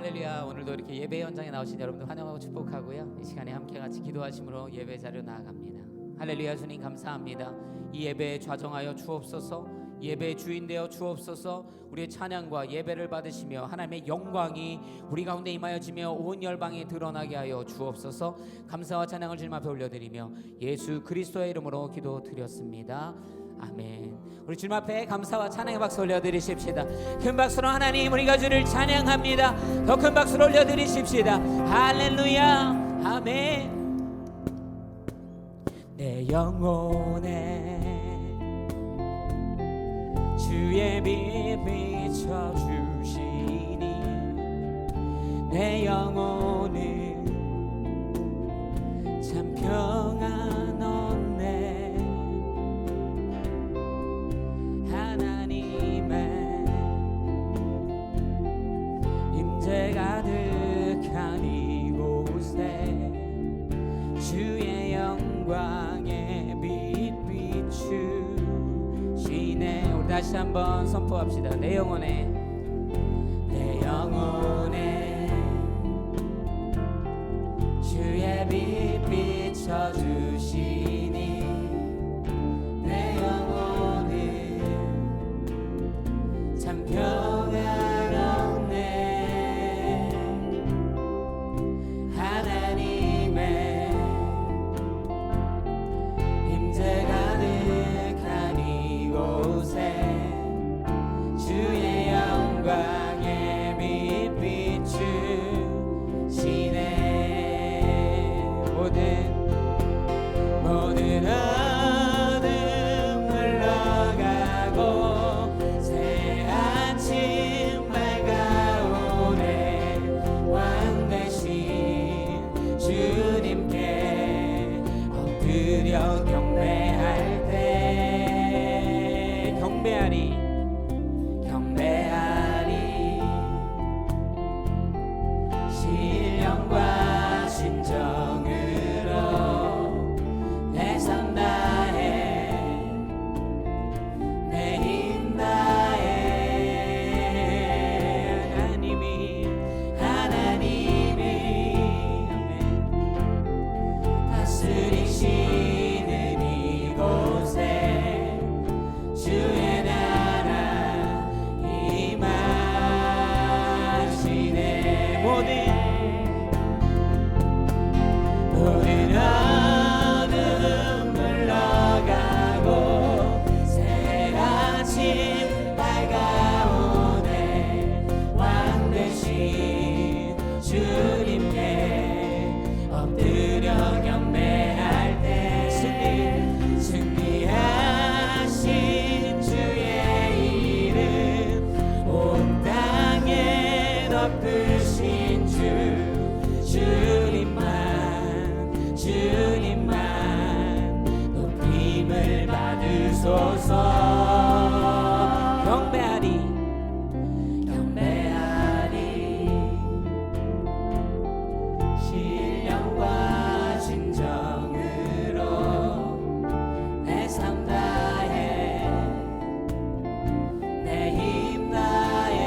할렐루야. 오늘도 이렇게 예배 현장에 나오신 여러분들 환영하고 축복하고요. 이 시간에 함께 같이 기도하심으로 예배 자리로 나아갑니다. 할렐루야. 주님 감사합니다. 이 예배에 좌정하여 주옵소서. 예배의 주인 되어 주옵소서. 우리의 찬양과 예배를 받으시며 하나님의 영광이 우리 가운데 임하여지며 온 열방에 드러나게 하여 주옵소서. 감사와 찬양을 주님 앞에 올려드리며 예수 그리스도의 이름으로 기도드렸습니다. 아멘. 우리 주님 앞에 감사와 찬양의 박수 올려드리십시다. 큰 박수로 하나님 우리가 주를 찬양합니다. 더 큰 박수로 올려드리십시다. 할렐루야. 아멘. 내 영혼에 주의 빛 비춰주시니 내 영혼은 참 평안 얻네. 하나님의 임재 가득한 이곳에 주의 영광에 빛 비추시네. 우리 다시 한번 선포합시다. 내 영혼에 주의 빛 비춰주시니 내 영혼은 참 평안없네. 하나님의 임재 가득한 이곳에 주의 영광에 빛 비추시네. 모든 어둠 물러가고 새 아침 밝아오네. 왕 대신 주님께 엎드려 경배할 때 경배하리 신령과 진정으로 내 삶 다해 내 힘 다해 하나님이 다스리시는 이곳에 주의 나라 임하시네. 모든 어둠 물러가고 새 아침 밝아오네. 왕 대신 주님께 엎드려 경배할 때 승리하신 주의 이름 온 땅에 덮으신 주님만 높임을 받으소서. 경배하리 신령과 진정으로 내 삶 다해 내 힘 다해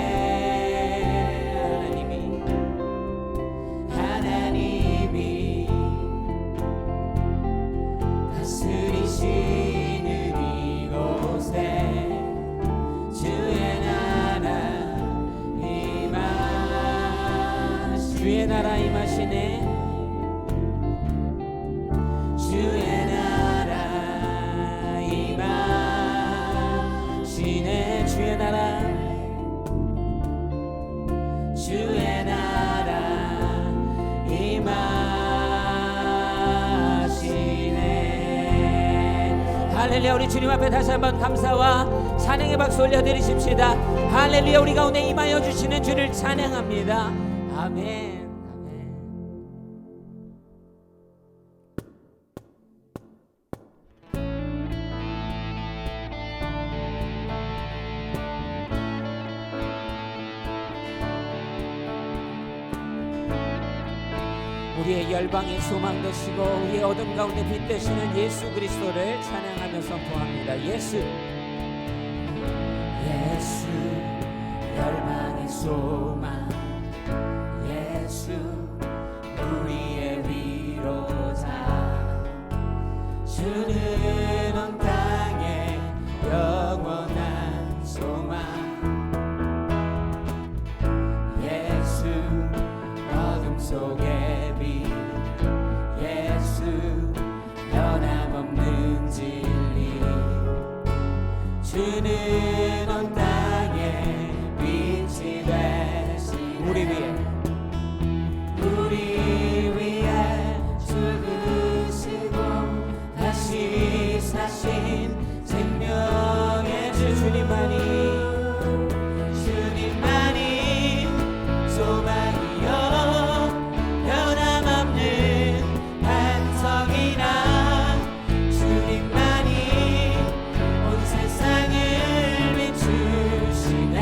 하나님이 다스리시는 이곳에 주의 나라 임하시네. 주의 나라 임하시네. 주의 나라 임하시네. 할렐루야. 우리 주님 앞에 다시 한번 감사와 찬양의 박수 올려드리십시다. 할렐루야. 우리 가운데 임하여 주시는 주를 찬양합니다. 아멘. 우리의 열방의 소망 되시고 우리의 어둠 가운데 빛 되시는 예수 그리스도를 찬양하며 선포합니다. 예수 열방의 소망 주는 온 땅에 영원한 소망. 예수 어둠 속의 빛, 예수 변함없는 진리. 주는 온 땅에 빛이 되신 우리 위에 죽으시고 다시 사신 생명의 주. 주님만이 소망이여 변함없는 반석이라. 주님만이 온 세상을 비추시네.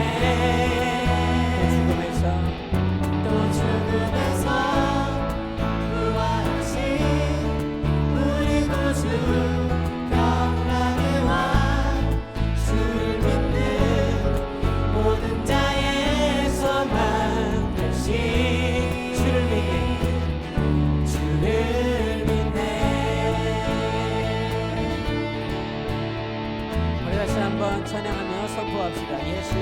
또 죽음에서 부활하신 우리 구주 평강의 왕. 주를 믿는 모든 자의 소망 되신. 주를 믿네. 우리 다시 한번 찬양하며 선포합시다. 예수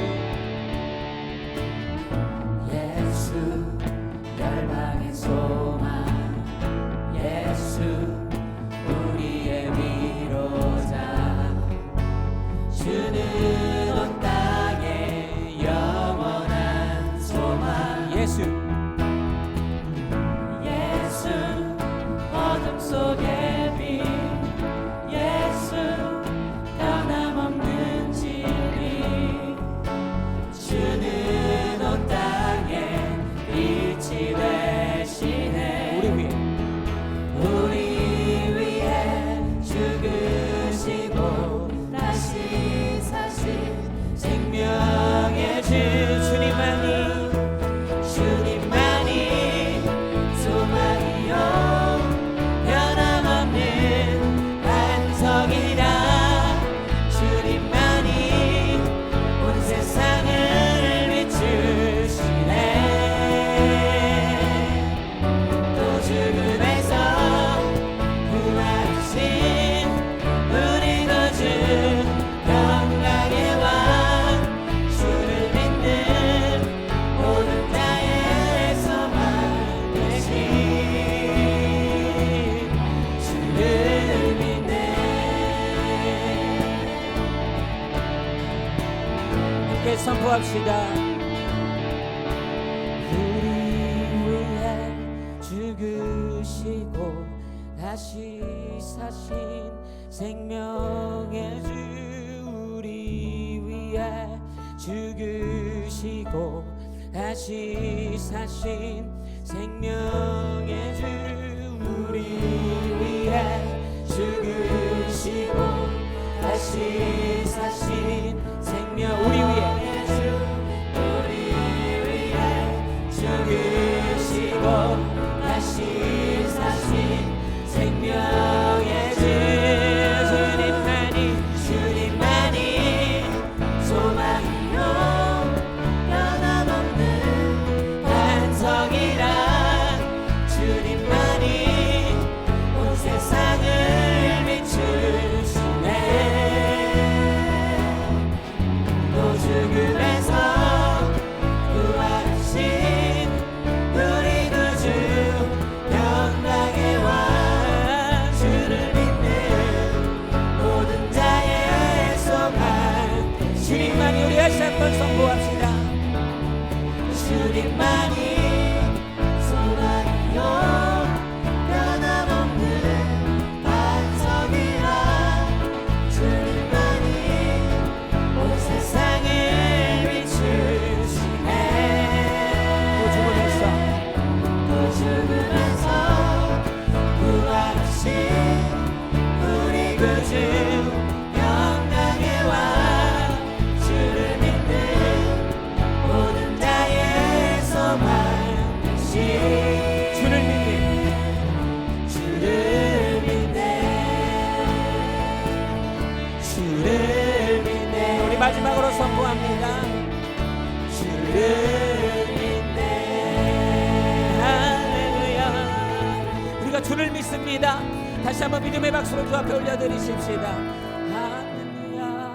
열방의 소망. 예수 우리의 위로자. 주는 온 땅에 영원한 소망. 예수 어둠 속의 빛, 예수 변함없는 진리. 주는 온 땅에 빛이 되시네. 우리 위해 죽으시고 다시 사신 생명의 주. 주님만이 소망이요 변함없는 반석이라. 주님만이 온 세상을 비추시네. 또 죽음에서 부활하신 우리 구주 평강의 왕. 주를 믿는 모든 자의 소망 되신. 주를 믿네. 함께 선포합시다. 우리 위해 죽으시고 다시 사신 생명의 주. 우리 위해 죽으시고 다시 사신 생명의 주. 우리 위해 죽으시고 다시 사신 생명. 우리 위해 죽으시고 다시 사신 생명의 주. 주님만이 소망이요 변함없는 반석이라. 주님만이 온 세상을 비추시네. 또 죽음에서 부활하신 우리 구주 평강의 왕. 주를 믿는 모든 자의 소망. 주님만이. 우리 다시 한번 선포합시다. 주님만이 소망이요 변함없는 반석이라. 주님만이 온 세상을 비추시네. 또 죽음에서 부활하신 우리 구주 평강의 왕. 주를 믿는 모든 자의 소망 되신. 주를 믿네. 우리 마지막으로 선포합니다. 주를 믿네. 할렐루야. 우리가 주를 믿습니다. 다시 한번 믿음의 박수를 주 앞에 올려드리십시다. 할렐루야.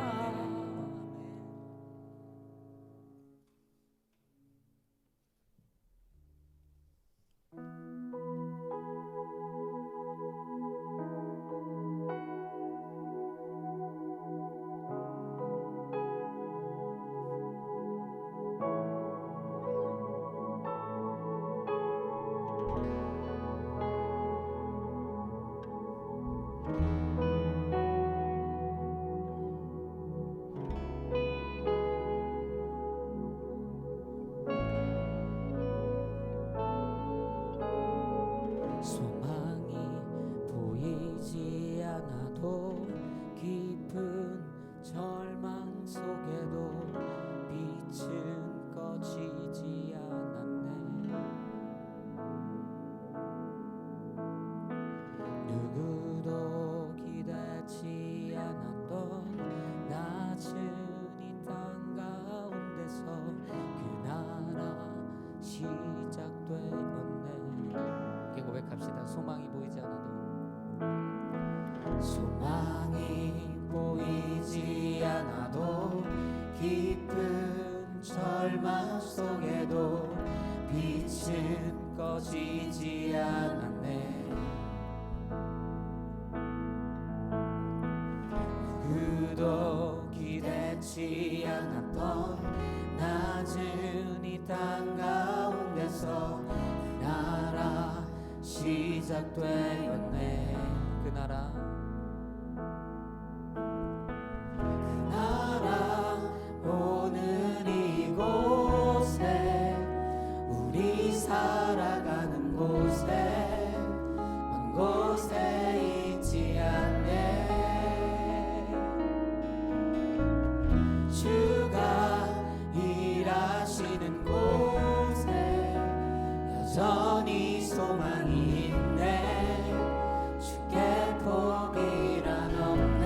소망이 보이지 않아도 깊은 절망 속에도 빛은 꺼지지 않았네. 누구도 기대치 않았던 낮은 이 땅 가운데서 그 나라 시작되었네. 고백합시다. 소망이 보이지 않아도, 소망이 보이지 않아도 깊은 절망 속에도 빛은 꺼지지 않았네. 누구도 기대치 않았던 낮은 이 땅 가운데서 나라 시작되었네. 그 나라 오늘 이곳에 우리 살아가는 곳에 먼 곳에 있지 않네. 주가 일하시는 곳에 여전히 소망이 있네. 주께 포기란 없네.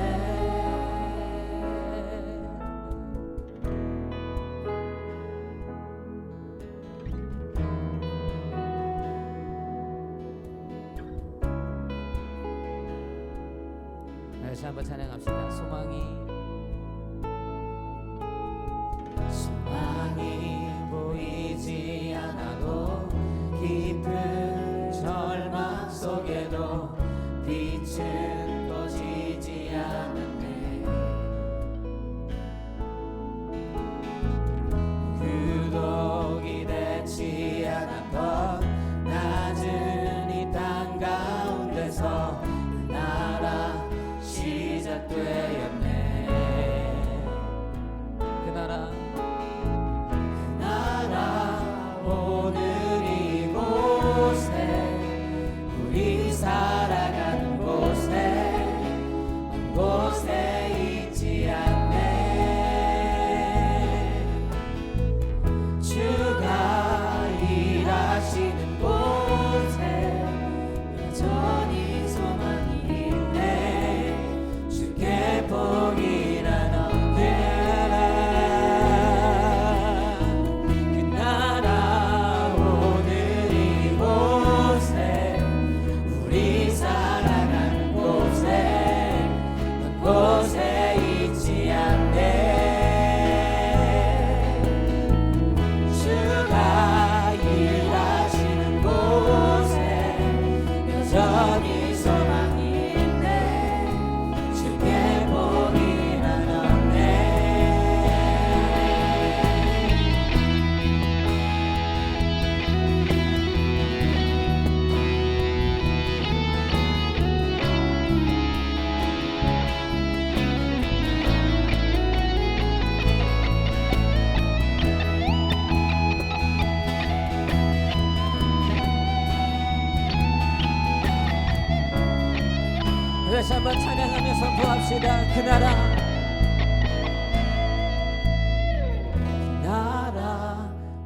다시 한번 찬양합시다. 소망이 보이지 않아도 깊은 절망 속에도 빛은 꺼지지 않았네. 그도 기대치 않았던 낮은 이 땅 가운데서 그 나라 시작되었네. 그 나라 오늘 우리 살아가는 곳에 먼 곳에 있지 않네. 주가 일하시는 곳에 여전히 소망이 있네. 주께 포기란 없네. 곳에 있지 않네. 주가 일하시는 곳에 여전히 소망이 있네. 주께 포기란 없네. 다시 한번 찬양하며 선포합시다. 그 나라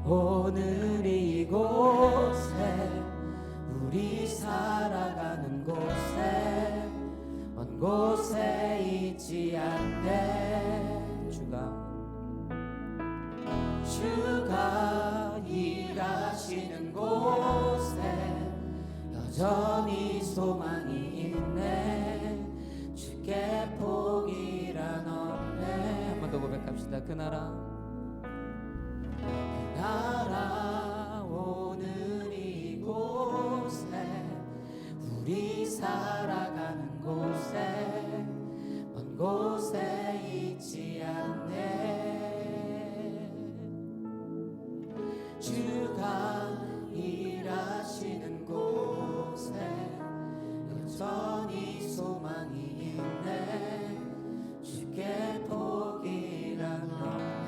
오늘 이곳에 우리 살아가는 곳에 먼 곳에 있지 않네. 주가 일하시는 곳에 여전히 소망이 있네. 주께 포기란 없네. 한 번 더 고백합시다. 그 나라 오늘 이곳에 우리 살아가는 곳에 먼 곳에 있지 않네. 주가 일하시는 곳에 여전히 소망이 있네. 주께 포기란 없네.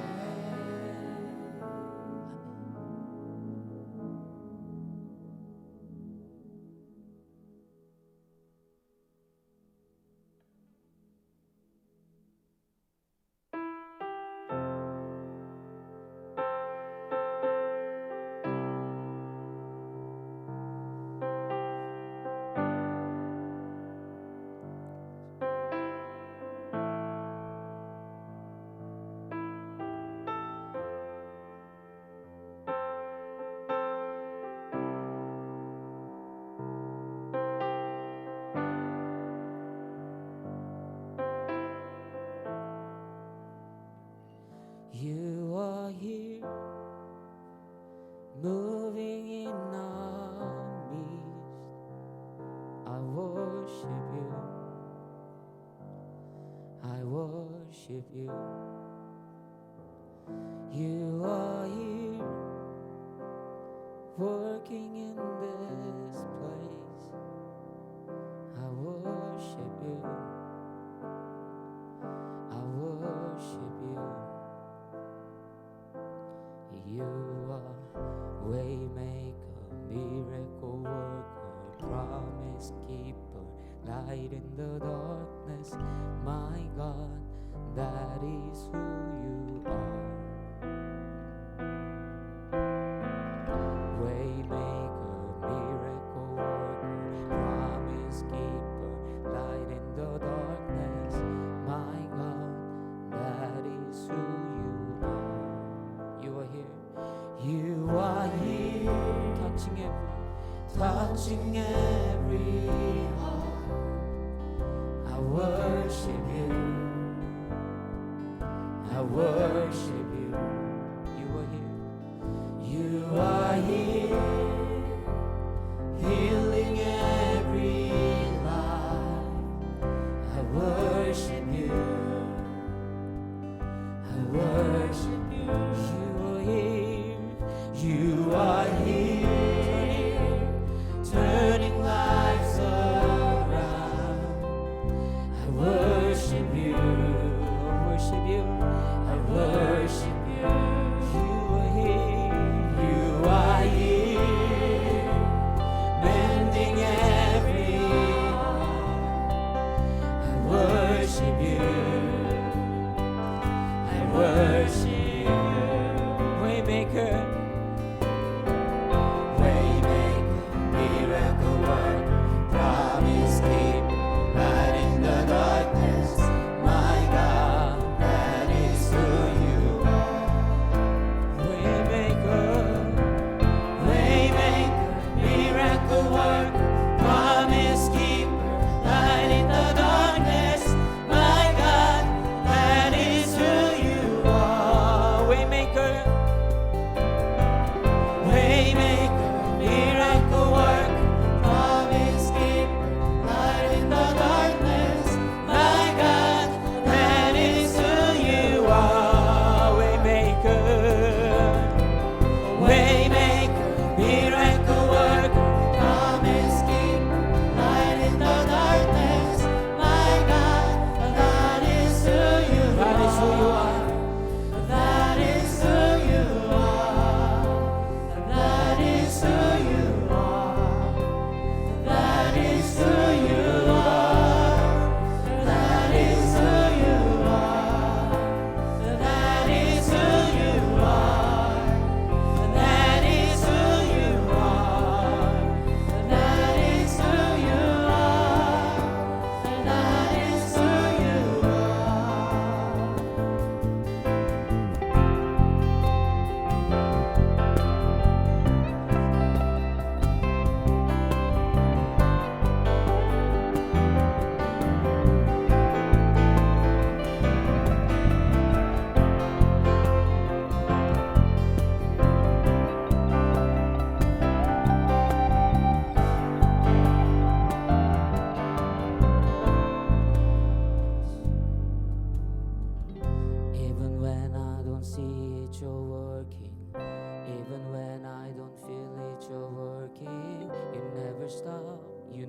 You are here, moving in our midst. I worship you, I worship you. You are here, working in this place. I worship you, I worship you. You are waymaker, miracle worker, promise keeper, light in the darkness. My God, that is who you are. Waymaker, miracle worker, promise keeper, light in the darkness. My God, that is who you are. You are here. You are here, touching every heart. I worship you, I worship you. You are here, you are here, healing every life. I worship you, I worship you. You are here, turning lives around. I worship you, I worship you, I worship you. You are here, mending every heart. I worship you, I worship you. Waymaker,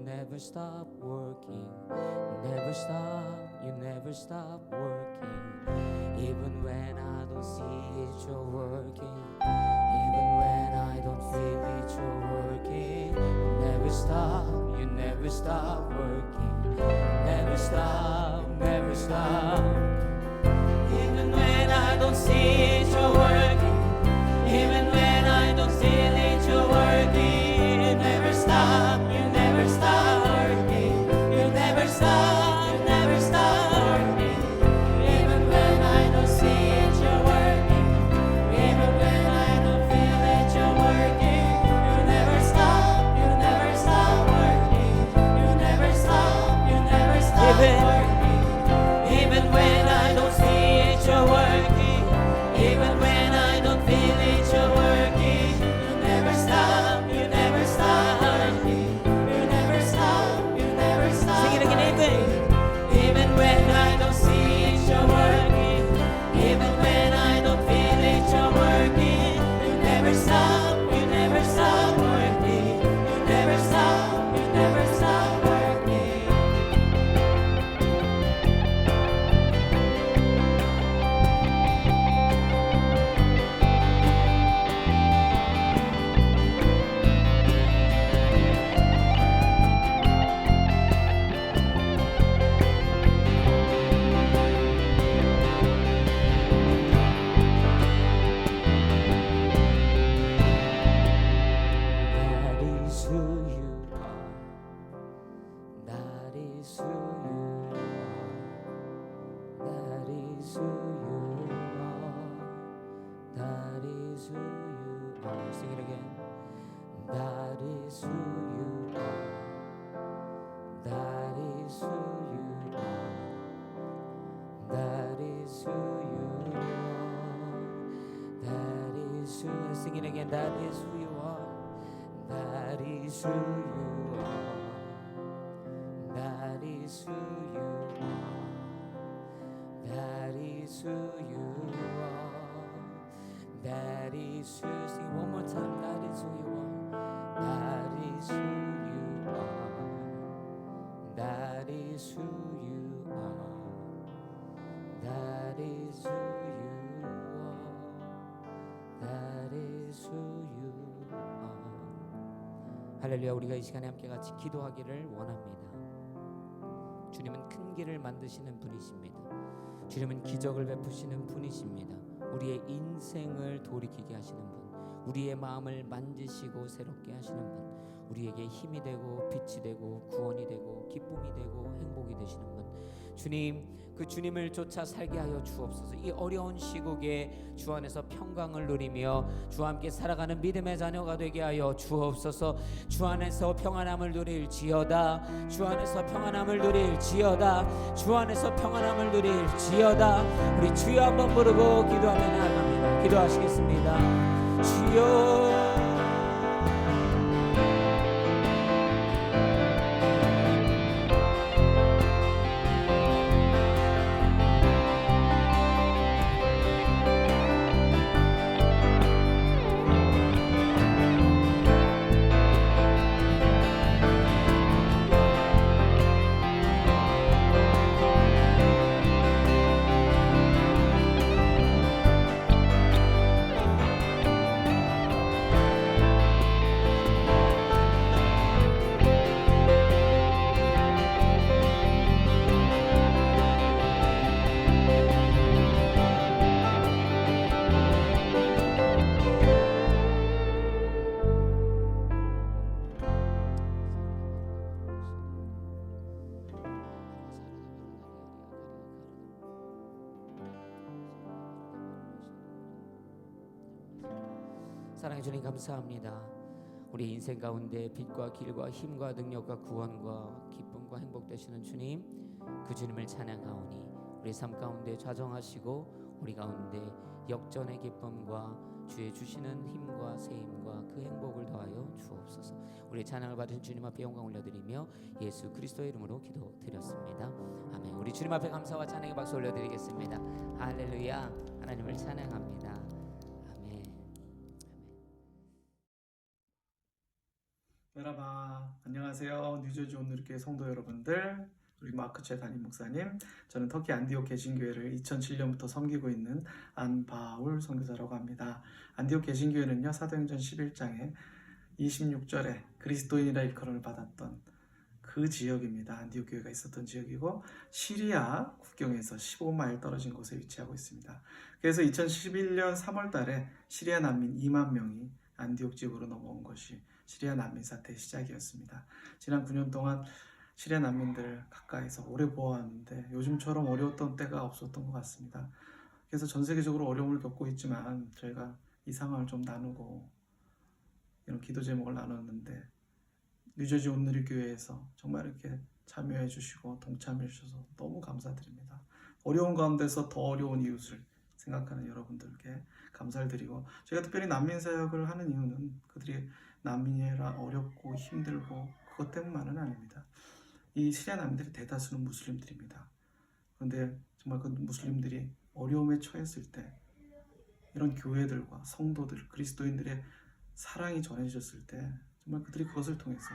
never stop working. Never stop, you never stop working. Even when I don't see it, you're working. Even when I don't feel it, you're working. You never stop, you never stop working. Never stop, never stop. Even when I don't see it, you're working. Even when I don't feel it, you're working. You never stop, you never stop working. You never stop, you never stop working. Even when I don't see it, you're working. Even when I don't feel it, you're working. You never stop, you never stop working. You never stop, you never stop working. Even when I don't see it, you're working. Even when I don't feel it, you're working. You never stop, you never stop working. You never stop, you never stop. Sing it again, even. Even when I don't see it, you're working. Even when I don't feel it, you're working. You never stop, you never stop working. You never stop, you never stop working. That is who you are. That is who you are. That is who you are. Sing it again. That is who you are. That is who you are. That is who you are. That is who. Sing it again. That is who you are. That is who you are. That is who you are. That is who you are. That is who. Sing it one more time. That is who you are. That is who you are. That is who you are. That is who you are. That is who you are. 할렐루야. 우리가 이 시간에 함께 같이 기도하기를 원합니다. 주님은 큰 길을 만드시는 분이십니다. 주님은 기적을 베푸시는 분이십니다. 우리의 인생을 돌이키게 하시는 분, 우리의 마음을 만지시고 새롭게 하시는 분, 우리에게 힘이 되고 빛이 되고 구원이 되고 기쁨이 되고 행복이 되시는 분, 주님, 그 주님을 쫓아 살게 하여 주옵소서. 이 어려운 시국에 주 안에서 평강을 누리며 주와 함께 살아가는 믿음의 자녀가 되게 하여 주옵소서. 주 안에서 평안함을 누릴지어다. 주 안에서 평안함을 누릴지어다. 주 안에서 평안함을 누릴지어다. 우리 주여 한번 부르고 기도하며 나아갑니다. 기도하시겠습니다. 주여. 사랑해 주님 감사합니다. 우리 인생 가운데 빛과 길과 힘과 능력과 구원과 기쁨과 행복 되시는 주님, 그 주님을 찬양하오니 우리 삶 가운데 좌정하시고 우리 가운데 역전의 기쁨과 주의 주시는 힘과 세임과 그 행복을 더하여 주옵소서. 우리 찬양을 받으신 주님 앞에 영광 올려드리며 예수 그리스도의 이름으로 기도드렸습니다. 아멘. 우리 주님 앞에 감사와 찬양의 박수 올려드리겠습니다. 할렐루야. 하나님을 찬양합니다. 여러분 안녕하세요. 뉴저지 온누리교회 성도 여러분들, 우리 마크최 담임 목사님, 저는 터키 안디옥 개신교회를 2007년부터 섬기고 있는 안바울 선교사라고 합니다. 안디옥 개신교회는요, 사도행전 11장에 26절에 그리스도인이라 일컬음을 받았던 그 지역입니다. 안디옥 교회가 있었던 지역이고, 시리아 국경에서 15마일 떨어진 곳에 위치하고 있습니다. 그래서 2011년 3월 달에 시리아 난민 2만 명이 안디옥 지역으로 넘어온 것이 시리아 난민 사태의 시작이었습니다. 지난 9년 동안 시리아 난민들 가까이서 오래 보아왔는데 요즘처럼 어려웠던 때가 없었던 것 같습니다. 그래서 전 세계적으로 어려움을 겪고 있지만 저희가 이 상황을 좀 나누고 이런 기도 제목을 나눴는데, 뉴저지 온누리 교회에서 정말 이렇게 참여해 주시고 동참해 주셔서 너무 감사드립니다. 어려운 가운데서 더 어려운 이웃을 생각하는 여러분들께 감사를 드리고, 제가 특별히 난민 사역을 하는 이유는 그들이 난민이라 어렵고 힘들고 그것 때문만은 아닙니다. 이 시리아 난민들의 대다수는 무슬림들입니다. 그런데 정말 그 무슬림들이 어려움에 처했을 때 이런 교회들과 성도들, 그리스도인들의 사랑이 전해졌을 때 정말 그들이 그것을 통해서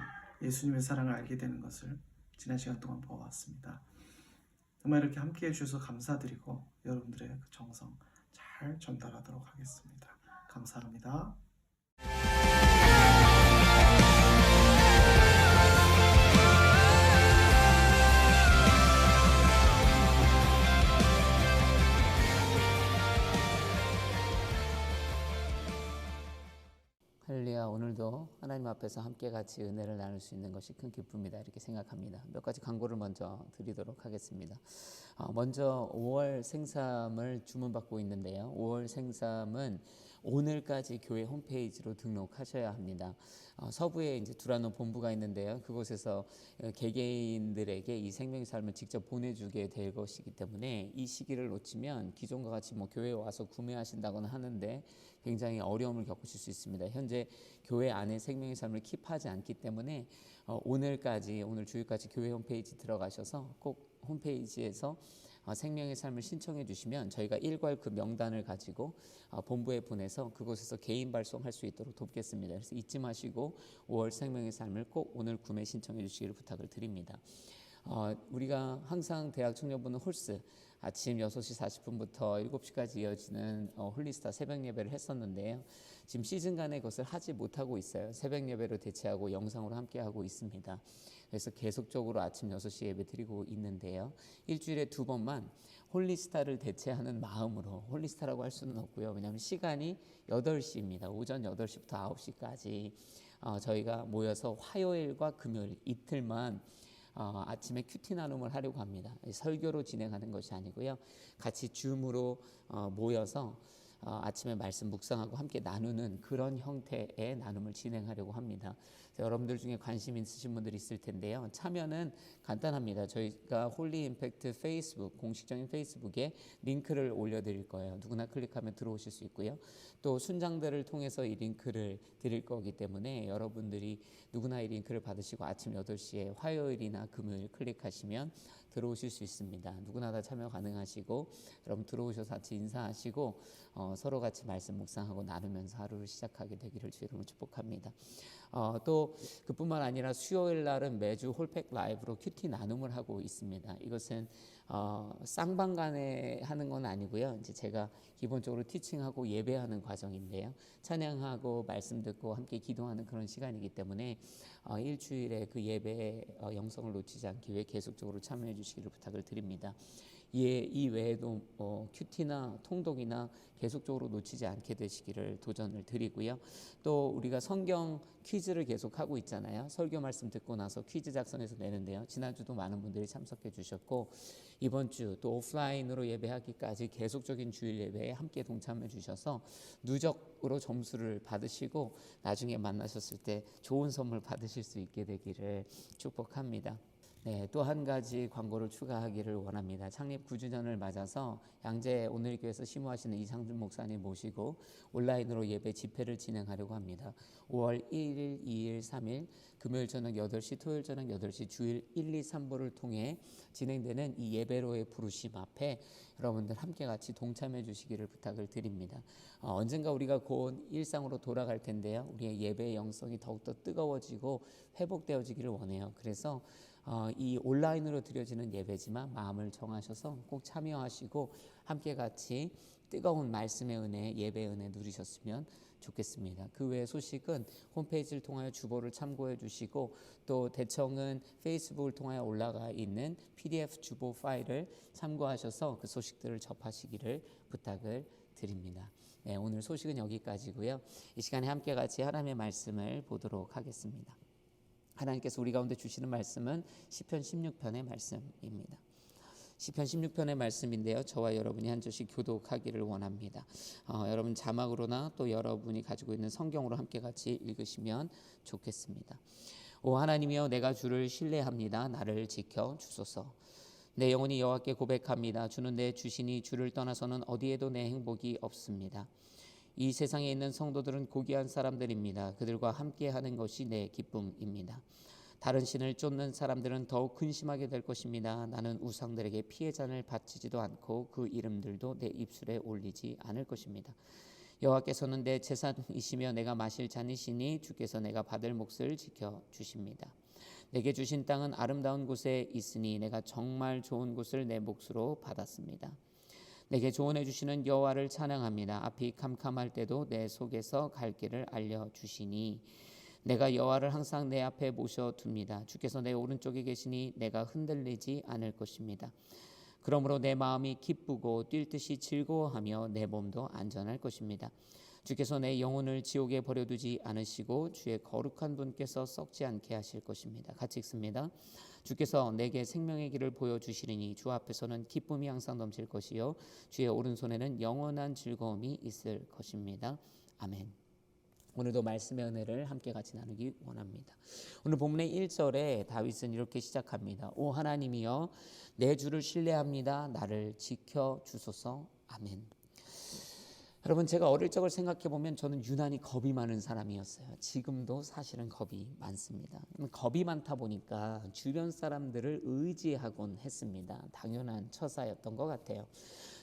예수님의 사랑을 알게 되는 것을 지난 시간 동안 보아왔습니다. 정말 이렇게 함께해 주셔서 감사드리고 여러분들의 그 정성 잘 전달하도록 하겠습니다. 감사합니다. 할렐루야. 오늘도 하나님 앞에서 함께 같이 은혜를 나눌 수 있는 것이 큰 기쁨이다, 이렇게 생각합니다. 몇 가지 광고를 먼저 드리도록 하겠습니다. 먼저 5월 생삼을 주문받고 있는데요. 5월 생삼은 오늘까지 교회 홈페이지로 등록하셔야 합니다. 서부에 이제 두라노 본부가 있는데요. 그곳에서 개개인들에게 이 생명의 삶을 직접 보내주게 될 것이기 때문에 이 시기를 놓치면 기존과 같이 뭐 교회에 와서 구매하신다거나 하는데 굉장히 어려움을 겪으실 수 있습니다. 현재 교회 안에 생명의 삶을 킵하지 않기 때문에 오늘까지, 오늘 주일까지 교회 홈페이지 들어가셔서 꼭 홈페이지에서 생명의 삶을 신청해 주시면 저희가 일괄 그 명단을 가지고 본부에 보내서 그곳에서 개인 발송할 수 있도록 돕겠습니다. 그래서 잊지 마시고 5월 생명의 삶을 꼭 오늘 구매 신청해 주시기를 부탁을 드립니다. 우리가 항상 대학 청년부는 홀스 아침 6시 40분부터 7시까지 이어지는 홀리스타 새벽 예배를 했었는데요. 지금 시즌 간에 그것을 하지 못하고 있어요. 새벽 예배로 대체하고 영상으로 함께하고 있습니다. 그래서 계속적으로 아침 6시 예배 드리고 있는데요. 일주일에 2번만 홀리스타를 대체하는 마음으로, 홀리스타라고 할 수는 없고요. 왜냐하면 시간이 8시입니다. 오전 8시부터 9시까지 저희가 모여서 화요일과 금요일 이틀만 아침에 큐티 나눔을 하려고 합니다. 설교로 진행하는 것이 아니고요. 같이 줌으로 모여서 아침에 말씀 묵상하고 함께 나누는 그런 형태의 나눔을 진행하려고 합니다. 여러분들 중에 관심 있으신 분들이 있을 텐데요. 참여는 간단합니다. 저희가 홀리 임팩트 페이스북, 공식적인 페이스북에 링크를 올려드릴 거예요. 누구나 클릭하면 들어오실 수 있고요. 또 순장들을 통해서 이 링크를 드릴 거기 때문에 여러분들이 누구나 이 링크를 받으시고 아침 8시에 화요일이나 금요일 클릭하시면 들어오실 수 있습니다. 누구나 다 참여 가능하시고, 여러분 들어오셔서 같이 인사하시고 서로 같이 말씀 묵상하고 나누면서 하루를 시작하게 되기를 주의 이름으로 축복합니다. 또 그뿐만 아니라 수요일 날은 매주 홀팩 라이브로 큐티 나눔을 하고 있습니다. 이것은 쌍방간에 하는 건 아니고요. 이제 제가 기본적으로 티칭하고 예배하는 과정인데요. 찬양하고 말씀 듣고 함께 기도하는 그런 시간이기 때문에 일주일에 그 예배의 영성을 놓치지 않기 위해 계속적으로 참여해 주시기를 부탁을 드립니다. 이 외에도 큐티나 통독이나 계속적으로 놓치지 않게 되시기를 도전을 드리고요. 또 우리가 성경 퀴즈를 계속 하고 있잖아요. 설교 말씀 듣고 나서 퀴즈 작성해서 내는데요. 지난주도 많은 분들이 참석해 주셨고, 이번 주 또 오프라인으로 예배하기까지 계속적인 주일 예배에 함께 동참해 주셔서 누적으로 점수를 받으시고 나중에 만나셨을 때 좋은 선물 받으실 수 있게 되기를 축복합니다. 네, 또 한 가지 광고를 추가하기를 원합니다. 창립 9주년을 맞아서 양재 오늘교회에서 심호하시는 이상준 목사님 모시고 온라인으로 예배 집회를 진행하려고 합니다. 5월 1일, 2일, 3일 금요일 저녁 8시, 토요일 저녁 8시 주일 1, 2, 3부를 통해 진행되는 이 예배로의 부르심 앞에 여러분들 함께 같이 동참해 주시기를 부탁을 드립니다. 언젠가 우리가 곧 일상으로 돌아갈 텐데요. 우리의 예배의 영성이 더욱더 뜨거워지고 회복되어지기를 원해요. 그래서 이 온라인으로 드려지는 예배지만 마음을 정하셔서 꼭 참여하시고 함께 같이 뜨거운 말씀의 은혜, 예배의 은혜 누리셨으면 좋겠습니다. 그 외의 소식은 홈페이지를 통하여 주보를 참고해 주시고 또 대청은 페이스북을 통하여 올라가 있는 PDF 주보 파일을 참고하셔서 그 소식들을 접하시기를 부탁을 드립니다. 네, 오늘 소식은 여기까지고요. 이 시간에 함께 같이 하나님의 말씀을 보도록 하겠습니다. 하나님께서 우리 가운데 주시는 말씀은 시편 16편의 말씀입니다. 시편 16편의 말씀인데요. 저와 여러분이 한 절씩 교독하기를 원합니다. 여러분 자막으로나 또 여러분이 가지고 있는 성경으로 함께 같이 읽으시면 좋겠습니다. 오 하나님이여 내가 주를 신뢰합니다. 나를 지켜 주소서. 내 영혼이 여호와께 고백합니다. 주는 내 주시니 주를 떠나서는 어디에도 내 행복이 없습니다. 이 세상에 있는 성도들은 고귀한 사람들입니다. 그들과 함께하는 것이 내 기쁨입니다. 다른 신을 쫓는 사람들은 더욱 근심하게 될 것입니다. 나는 우상들에게 피의 잔을 바치지도 않고 그 이름들도 내 입술에 올리지 않을 것입니다. 여호와께서는 내 재산이시며 내가 마실 잔이시니 주께서 내가 받을 몫을 지켜주십니다. 내게 주신 땅은 아름다운 곳에 있으니 내가 정말 좋은 곳을 내 몫으로 받았습니다. 내게 조언해 주시는 여호와를 찬양합니다. 앞이 캄캄할 때도 내 속에서 갈 길을 알려주시니 내가 여호와를 항상 내 앞에 모셔둡니다. 주께서 내 오른쪽에 계시니 내가 흔들리지 않을 것입니다. 그러므로 내 마음이 기쁘고 뛸 듯이 즐거워하며 내 몸도 안전할 것입니다. 주께서 내 영혼을 지옥에 버려두지 않으시고 주의 거룩한 분께서 썩지 않게 하실 것입니다. 같이 읽습니다. 주께서 내게 생명의 길을 보여주시리니 주 앞에서는 기쁨이 항상 넘칠 것이요 주의 오른손에는 영원한 즐거움이 있을 것입니다. 아멘. 오늘도 말씀의 은혜를 함께 같이 나누기 원합니다. 오늘 본문의 1절에 다윗은 이렇게 시작합니다. 오 하나님이여 내 주를 신뢰합니다. 나를 지켜주소서. 아멘. 여러분 제가 어릴 적을 생각해 보면 저는 유난히 겁이 많은 사람이었어요. 지금도 사실은 겁이 많습니다. 겁이 많다 보니까 주변 사람들을 의지하곤 했습니다. 당연한 처사였던 것 같아요.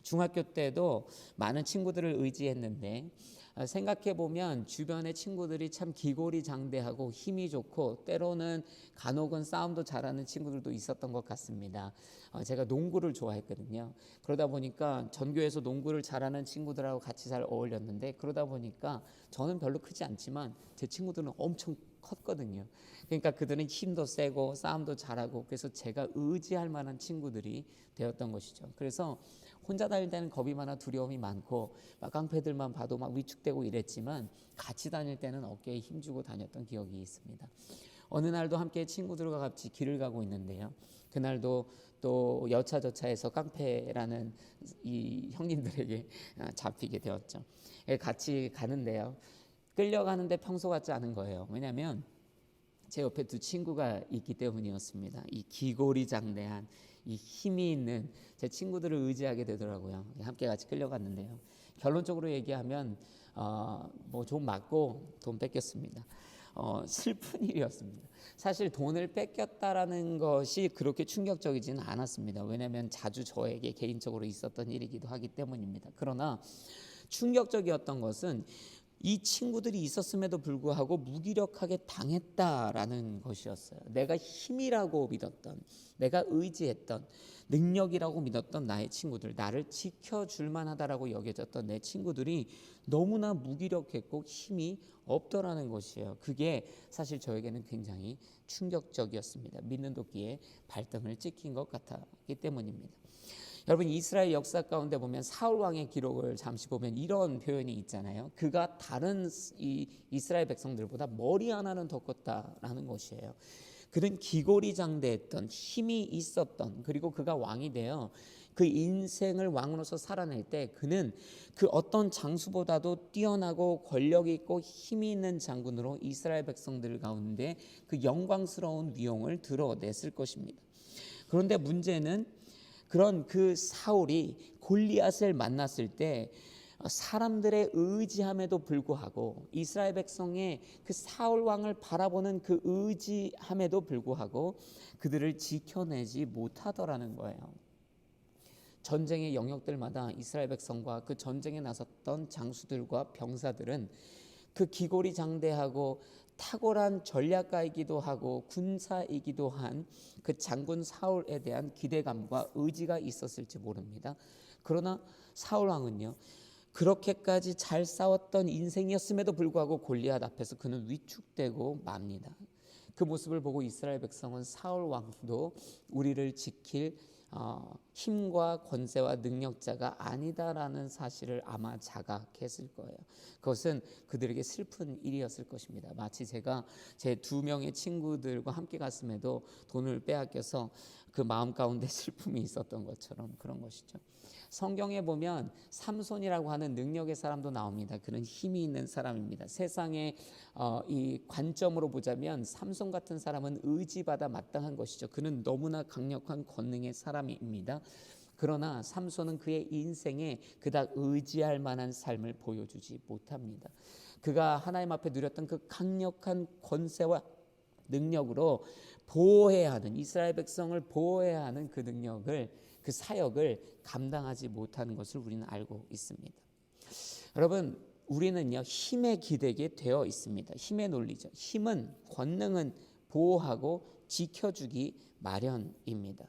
중학교 때도 많은 친구들을 의지했는데 생각해 보면 주변의 친구들이 참 기골이장대하고 힘이 좋고 때로는 간혹은 싸움도 잘하는 친구들도 있었던 것 같습니다. 제가 농구를 좋아했거든요. 그러다 보니까 전교에서 농구를 잘하는 친구들하고 같이 잘 어울렸는데 그러다 보니까 저는 별로 크지 않지만 제 친구들은 엄청 컸거든요. 그러니까 그들은 힘도 세고 싸움도 잘하고 그래서 제가 의지할 만한 친구들이 되었던 것이죠. 그래서 혼자 다닐 때는 겁이 많아 두려움이 많고 막 깡패들만 봐도 막 위축되고 이랬지만 같이 다닐 때는 어깨에 힘주고 다녔던 기억이 있습니다. 어느 날도 함께 친구들과 같이 길을 가고 있는데요. 그날도 또 여차저차해서 깡패라는 이 형님들에게 잡히게 되었죠. 같이 가는데요. 끌려가는데 평소 같지 않은 거예요. 왜냐하면 제 옆에 두 친구가 있기 때문이었습니다. 이 기골이장대한 이 힘이 있는 제 친구들을 의지하게 되더라고요. 함께 같이 끌려갔는데요. 결론적으로 얘기하면 뭐 좀 맞고 돈 뺏겼습니다. 슬픈 일이었습니다. 사실 돈을 뺏겼다라는 것이 그렇게 충격적이지는 않았습니다. 왜냐하면 자주 저에게 개인적으로 있었던 일이기도 하기 때문입니다. 그러나 충격적이었던 것은 이 친구들이 있었음에도 불구하고 무기력하게 당했다라는 것이었어요. 내가 힘이라고 믿었던, 내가 의지했던, 능력이라고 믿었던 나의 친구들, 나를 지켜줄 만하다라고 여겨졌던 내 친구들이 너무나 무기력했고 힘이 없더라는 것이에요. 그게 사실 저에게는 굉장히 충격적이었습니다. 믿는 도끼에 발등을 찍힌 것 같았기 때문입니다. 여러분 이스라엘 역사 가운데 보면 사울 왕의 기록을 잠시 보면 이런 표현이 있잖아요. 그가 다른 이 이스라엘 백성들보다 머리 하나는 더 컸다라는 것이에요. 그는 기골이장대했던 힘이 있었던 그리고 그가 왕이 되어 그 인생을 왕으로서 살아낼 때 그는 그 어떤 장수보다도 뛰어나고 권력 있고 힘이 있는 장군으로 이스라엘 백성들 가운데 그 영광스러운 위용을 드러냈을 것입니다. 그런데 문제는 그런 그 사울이 골리앗을 만났을 때 사람들의 의지함에도 불구하고 이스라엘 백성의 그 사울 왕을 바라보는 그 의지함에도 불구하고 그들을 지켜내지 못하더라는 거예요. 전쟁의 영역들마다 이스라엘 백성과 그 전쟁에 나섰던 장수들과 병사들은 그 기골이 장대하고 탁월한 전략가이기도 하고 군사이기도 한 그 장군 사울에 대한 기대감과 의지가 있었을지 모릅니다. 그러나 사울 왕은요, 그렇게까지 잘 싸웠던 인생이었음에도 불구하고 골리앗 앞에서 그는 위축되고 맙니다. 그 모습을 보고 이스라엘 백성은 사울 왕도 우리를 지킬 힘과 권세와 능력자가 아니다라는 사실을 아마 자각했을 거예요. 그것은 그들에게 슬픈 일이었을 것입니다. 마치 제가 제 2명의 친구들과 함께 갔음에도 돈을 빼앗겨서 그 마음 가운데 슬픔이 있었던 것처럼 그런 것이죠. 성경에 보면 삼손이라고 하는 능력의 사람도 나옵니다. 그는 힘이 있는 사람입니다. 세상의 이 관점으로 보자면 삼손 같은 사람은 의지받아 마땅한 것이죠. 그는 너무나 강력한 권능의 사람입니다. 그러나 삼손은 그의 인생에 그닥 의지할 만한 삶을 보여주지 못합니다. 그가 하나님 앞에 누렸던 그 강력한 권세와 능력으로 보호해야 하는, 이스라엘 백성을 보호해야 하는 그 능력을, 그 사역을 감당하지 못하는 것을 우리는 알고 있습니다. 여러분, 우리는요, 힘에 기대게 되어 있습니다. 힘의 논리죠. 힘은, 권능은 보호하고 지켜주기 마련입니다.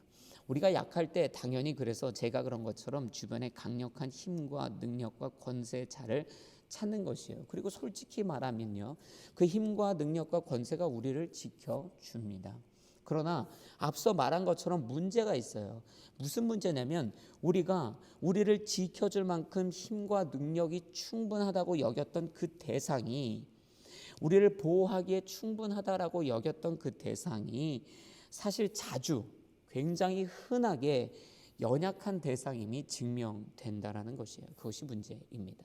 우리가 약할 때 당연히, 그래서 제가 그런 것처럼 주변에 강력한 힘과 능력과 권세자를 찾는 것이에요. 그리고 솔직히 말하면요, 그 힘과 능력과 권세가 우리를 지켜줍니다. 그러나 앞서 말한 것처럼 문제가 있어요. 무슨 문제냐면, 우리가 우리를 지켜줄 만큼 힘과 능력이 충분하다고 여겼던 그 대상이, 우리를 보호하기에 충분하다라고 여겼던 그 대상이 사실 자주, 굉장히 흔하게 연약한 대상임이 증명된다라는 것이에요. 그것이 문제입니다.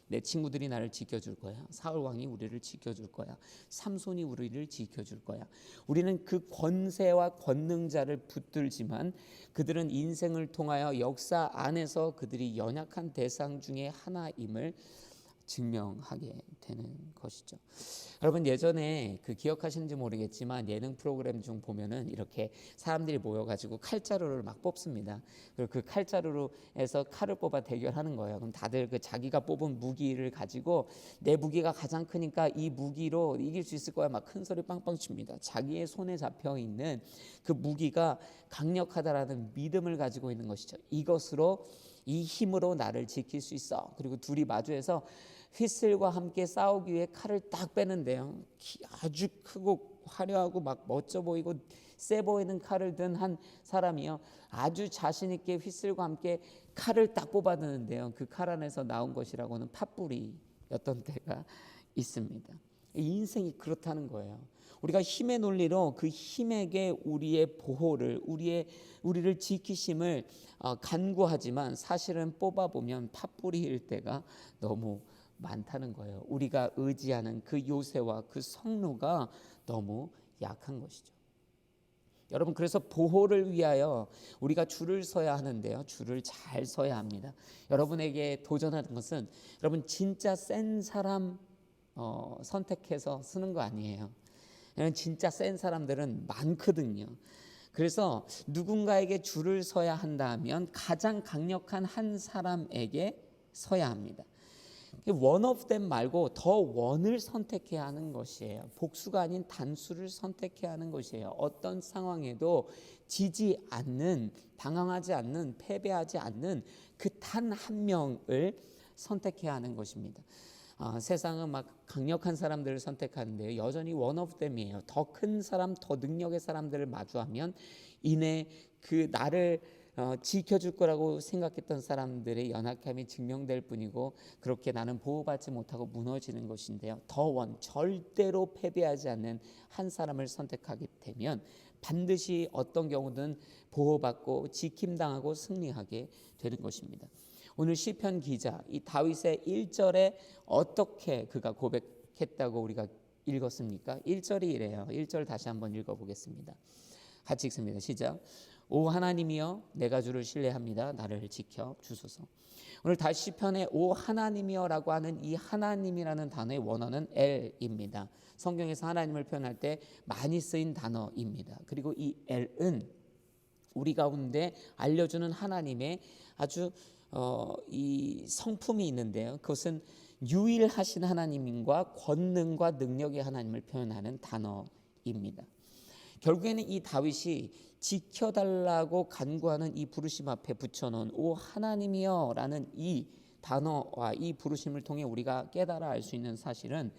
내 친구들이 나를 지켜줄 거야. 사울 왕이 우리를 지켜줄 거야. 삼손이 우리를 지켜줄 거야. 우리는 그 권세와 권능자를 붙들지만 그들은 인생을 통하여 역사 안에서 그들이 연약한 대상 중에 하나임을 증명하게 되는 것이죠. 여러분, 예전에 그 기억하시는지 모르겠지만 예능 프로그램 중 보면은 이렇게 사람들이 모여가지고 칼자루를 막 뽑습니다. 그리고 그 칼자루로에서 칼을 뽑아 대결하는 거예요. 그럼 다들 그 자기가 뽑은 무기를 가지고, 내 무기가 가장 크니까 이 무기로 이길 수 있을 거야, 막 큰 소리 빵빵 칩니다. 자기의 손에 잡혀 있는 그 무기가 강력하다라는 믿음을 가지고 있는 것이죠. 이것으로, 이 힘으로 나를 지킬 수 있어. 그리고 둘이 마주해서 휘슬과 함께 싸우기 위해 칼을 딱 빼는데요, 아주 크고 화려하고 막 멋져 보이고 세 보이는 칼을 든 한 사람이요, 아주 자신 있게 휘슬과 함께 칼을 딱 뽑아드는데요, 그 칼 안에서 나온 것이라고는 팥불이였던 때가 있습니다. 이 인생이 그렇다는 거예요. 우리가 힘의 논리로 그 힘에게 우리의 보호를, 우리를 지키심을 간구하지만 사실은 뽑아보면 팥불이일 때가 너무 많다는 거예요. 우리가 의지하는 그 요새와 그 성로가 너무 약한 것이죠. 여러분, 그래서 보호를 위하여 우리가 줄을 서야 하는데요, 줄을 잘 서야 합니다. 여러분에게 도전하는 것은, 여러분 진짜 센 사람 선택해서 쓰는 거 아니에요. 진짜 센 사람들은 많거든요. 그래서 누군가에게 줄을 서야 한다면 가장 강력한 한 사람에게 서야 합니다. one of them 말고 더 원을 선택해야 하는 것이에요. 복수가 아닌 단수를 선택해야 하는 것이에요. 어떤 상황에도 지지 않는, 당황하지 않는, 패배하지 않는 그 단 한 명을 선택해야 하는 것입니다. 세상은 막 강력한 사람들을 선택하는데 여전히 one of them이에요. 더 큰 사람, 더 능력의 사람들을 마주하면 이내 그 나를 지켜줄 거라고 생각했던 사람들의 연약함이 증명될 뿐이고, 그렇게 나는 보호받지 못하고 무너지는 것인데요, 더 원, 절대로 패배하지 않는 한 사람을 선택하게 되면 반드시 어떤 경우든 보호받고 지킴당하고 승리하게 되는 것입니다. 오늘 시편 기자, 이 다윗의 1절에 어떻게 그가 고백했다고 우리가 읽었습니까? 1절이 이래요. 1절 다시 한번 읽어보겠습니다. 같이 읽습니다. 시작. 오 하나님이여 내가 주를 신뢰합니다. 나를 지켜 주소서. 오늘 다시 시편에 오 하나님이여라고 하는 이 하나님이라는 단어의 원어는 엘입니다. 성경에서 하나님을 표현할 때 많이 쓰인 단어입니다. 그리고 이 엘은 우리 가운데 알려주는 하나님의 아주 이 성품이 있는데요. 그것은 유일하신 하나님과 권능과 능력의 하나님을 표현하는 단어입니다. 결국에는 이 다윗이 지켜달라고 간구하는 이 부르심 앞에 붙여놓은 오 하나님이여 라는 이 단어와 이 부르심을 통해 우리가 깨달아 알 수 있는 사실은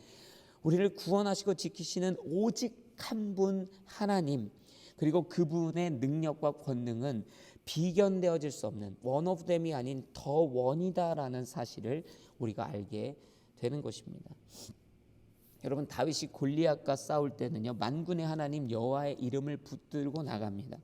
우리를 구원하시고 지키시는 오직 한 분 하나님, 그리고 그분의 능력과 권능은 비견되어질 수 없는 one of them이 아닌 더 원이다라는 사실을 우리가 알게 되는 것입니다. 여러분, 다윗이 골리앗과 싸울 때는요, 만군의 하나님 여호와의 이름을 붙들고 나갑니다.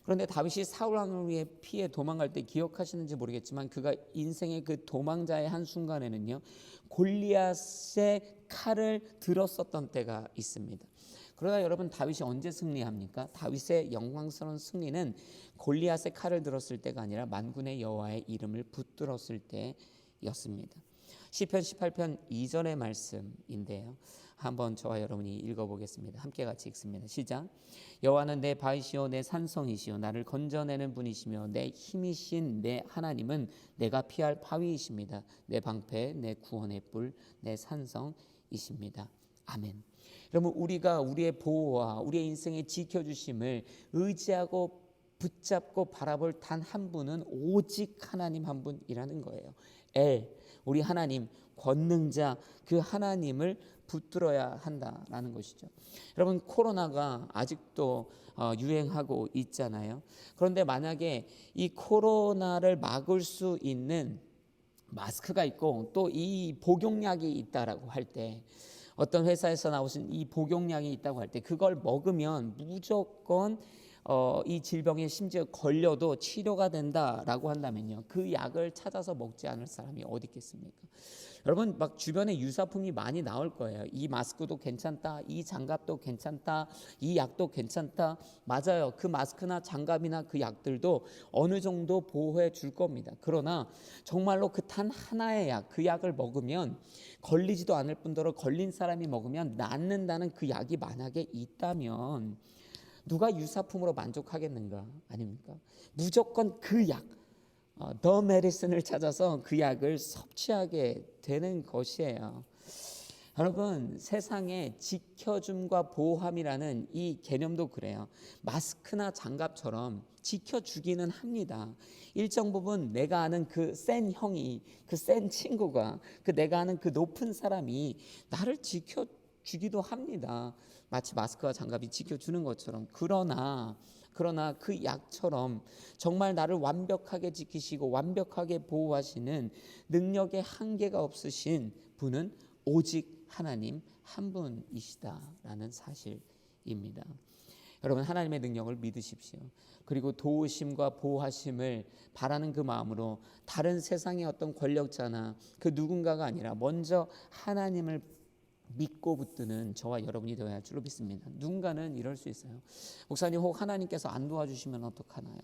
그런데 다윗이 사울 왕을 위해 피해 도망갈 때 기억하시는지 모르겠지만 그가 인생의 그 도망자의 한순간에는요, 골리앗의 칼을 들었었던 때가 있습니다. 그러나 여러분, 다윗이 언제 승리합니까? 다윗의 영광스러운 승리는 골리앗의 칼을 들었을 때가 아니라 만군의 여호와의 이름을 붙들었을 때였습니다. 시편 18편 2절의 말씀인데요, 한번 저와 여러분이 읽어보겠습니다. 함께 같이 읽습니다. 시작. 여호와는 내 바위시오 내 산성이시오 나를 건져내는 분이시며 내 힘이신 내 하나님은 내가 피할 바위이십니다. 내 방패 내 구원의 뿔 내 산성이십니다. 아멘. 여러분, 우리가 우리의 보호와 우리의 인생의 지켜주심을 의지하고 붙잡고 바라볼 단 한 분은 오직 하나님 한 분이라는 거예요. 우리 하나님, 권능자, 그 하나님을 붙들어야 한다라는 것이죠. 여러분, 코로나가 아직도 유행하고 있잖아요. 그런데 만약에 이 코로나를 막을 수 있는 마스크가 있고 또 이 복용약이 있다라고 할 때, 어떤 회사에서 나오신 이 복용약이 있다고 할 때 그걸 먹으면 무조건 이 질병에 심지어 걸려도 치료가 된다라고 한다면요, 그 약을 찾아서 먹지 않을 사람이 어디 있겠습니까? 여러분, 막 주변에 유사품이 많이 나올 거예요. 이 마스크도 괜찮다, 이 장갑도 괜찮다, 이 약도 괜찮다. 맞아요. 그 마스크나 장갑이나 그 약들도 어느 정도 보호해 줄 겁니다. 그러나 정말로 그 단 하나의 약, 그 약을 먹으면 걸리지도 않을 뿐더러 걸린 사람이 먹으면 낫는다는 그 약이 만약에 있다면 누가 유사품으로 만족하겠는가? 아닙니까? 무조건 그 약, 더 메디슨을 찾아서 그 약을 섭취하게 되는 것이에요. 여러분, 세상에 지켜줌과 보호함이라는 이 개념도 그래요. 마스크나 장갑처럼 지켜주기는 합니다. 일정 부분 내가 아는 그 센 형이, 그 센 친구가, 그 내가 아는 그 높은 사람이 나를 지켜주기도 합니다. 마치 마스크와 장갑이 지켜주는 것처럼. 그러나 그 약처럼 정말 나를 완벽하게 지키시고 완벽하게 보호하시는 능력의 한계가 없으신 분은 오직 하나님 한 분이시다라는 사실입니다. 여러분, 하나님의 능력을 믿으십시오. 그리고 도우심과 보호하심을 바라는 그 마음으로 다른 세상의 어떤 권력자나 그 누군가가 아니라 먼저 하나님을 믿고 붙드는 저와 여러분이 되어야 할 줄로 믿습니다. 누군가는 이럴 수 있어요. 목사님, 혹 하나님께서 안 도와주시면 어떡하나요?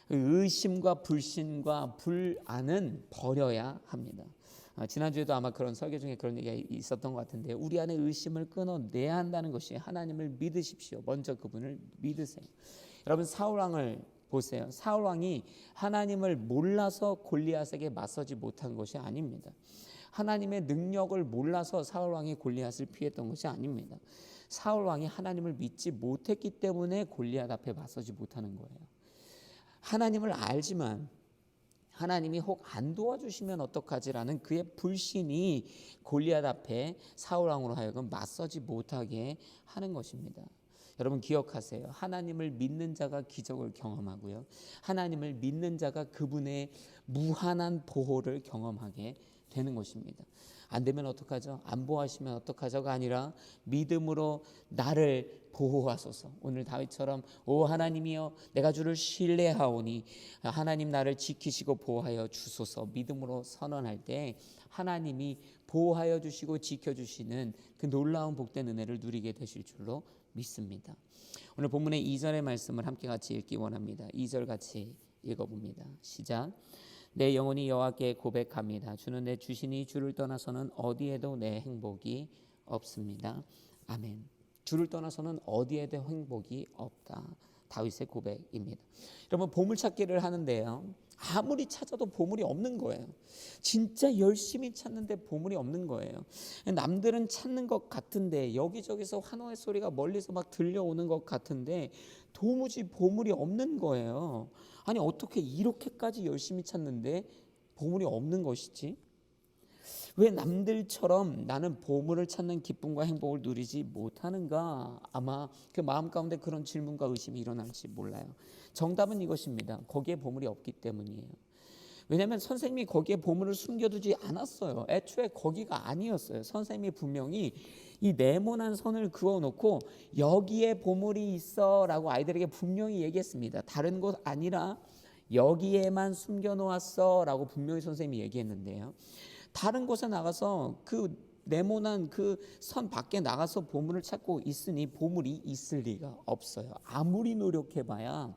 의심과 불신과 불안은 버려야 합니다. 지난주에도 아마 그런 설교 중에 그런 얘기가 있었던 것 같은데, 우리 안에 의심을 끊어내야 한다는 것이, 하나님을 믿으십시오. 먼저 그분을 믿으세요. 여러분, 사울왕을 보세요. 사울왕이 하나님을 몰라서 골리앗에게 맞서지 못한 것이 아닙니다. 하나님의 능력을 몰라서 사울왕이 골리앗을 피했던 것이 아닙니다. 사울왕이 하나님을 믿지 못했기 때문에 골리앗 앞에 맞서지 못하는 거예요. 하나님을 알지만 하나님이 혹 안 도와주시면 어떡하지라는 그의 불신이 골리앗 앞에 사울왕으로 하여금 맞서지 못하게 하는 것입니다. 여러분, 기억하세요. 하나님을 믿는 자가 기적을 경험하고요, 하나님을 믿는 자가 그분의 무한한 보호를 경험하게 되는 것입니다. 안 되면 어떡하죠? 안 보호하시면 어떡하죠가 아니라 믿음으로 나를 보호하소서. 오늘 다윗처럼 오 하나님이여 내가 주를 신뢰하오니 하나님 나를 지키시고 보호하여 주소서 믿음으로 선언할 때 하나님이 보호하여 주시고 지켜주시는 그 놀라운 복된 은혜를 누리게 되실 줄로 믿습니다. 오늘 본문의 2절의 말씀을 함께 같이 읽기 원합니다. 2절 같이 읽어봅니다. 시작. 내 영혼이 여호와께 고백합니다. 주는 내 주시니 주를 떠나서는 어디에도 내 행복이 없습니다. 아멘. 주를 떠나서는 어디에도 행복이 없다. 다윗의 고백입니다. 여러분, 보물찾기를 하는데요, 아무리 찾아도 보물이 없는 거예요. 진짜 열심히 찾는데 보물이 없는 거예요. 남들은 찾는 것 같은데, 여기저기서 환호의 소리가 멀리서 막 들려오는 것 같은데 도무지 보물이 없는 거예요. 아니, 어떻게 이렇게까지 열심히 찾는데 보물이 없는 것이지? 왜 남들처럼 나는 보물을 찾는 기쁨과 행복을 누리지 못하는가? 아마 그 마음 가운데 그런 질문과 의심이 일어날지 몰라요. 정답은 이것입니다. 거기에 보물이 없기 때문이에요. 왜냐하면 선생님이 거기에 보물을 숨겨두지 않았어요. 애초에 거기가 아니었어요. 선생님이 분명히 이 네모난 선을 그어놓고 여기에 보물이 있어 라고 아이들에게 분명히 얘기했습니다. 다른 곳 아니라 여기에만 숨겨놓았어 라고 분명히 선생님이 얘기했는데요, 다른 곳에 나가서 그 네모난 그 선 밖에 나가서 보물을 찾고 있으니 보물이 있을 리가 없어요. 아무리 노력해봐야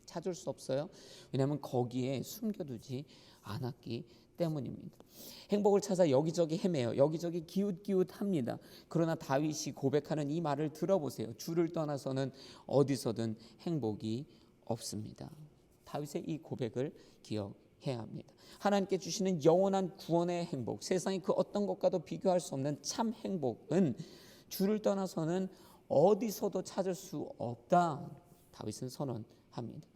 찾을 수 없어요. 왜냐하면 거기에 숨겨두지 않았기 때문입니다. 행복을 찾아 여기저기 헤매요. 여기저기 기웃기웃합니다. 그러나 다윗이 고백하는 이 말을 들어보세요. 주를 떠나서는 어디서든 행복이 없습니다. 다윗의 이 고백을 기억해야 합니다. 하나님께 주시는 영원한 구원의 행복, 세상의 그 어떤 것과도 비교할 수 없는 참 행복은 주를 떠나서는 어디서도 찾을 수 없다. 다윗은 선언합니다.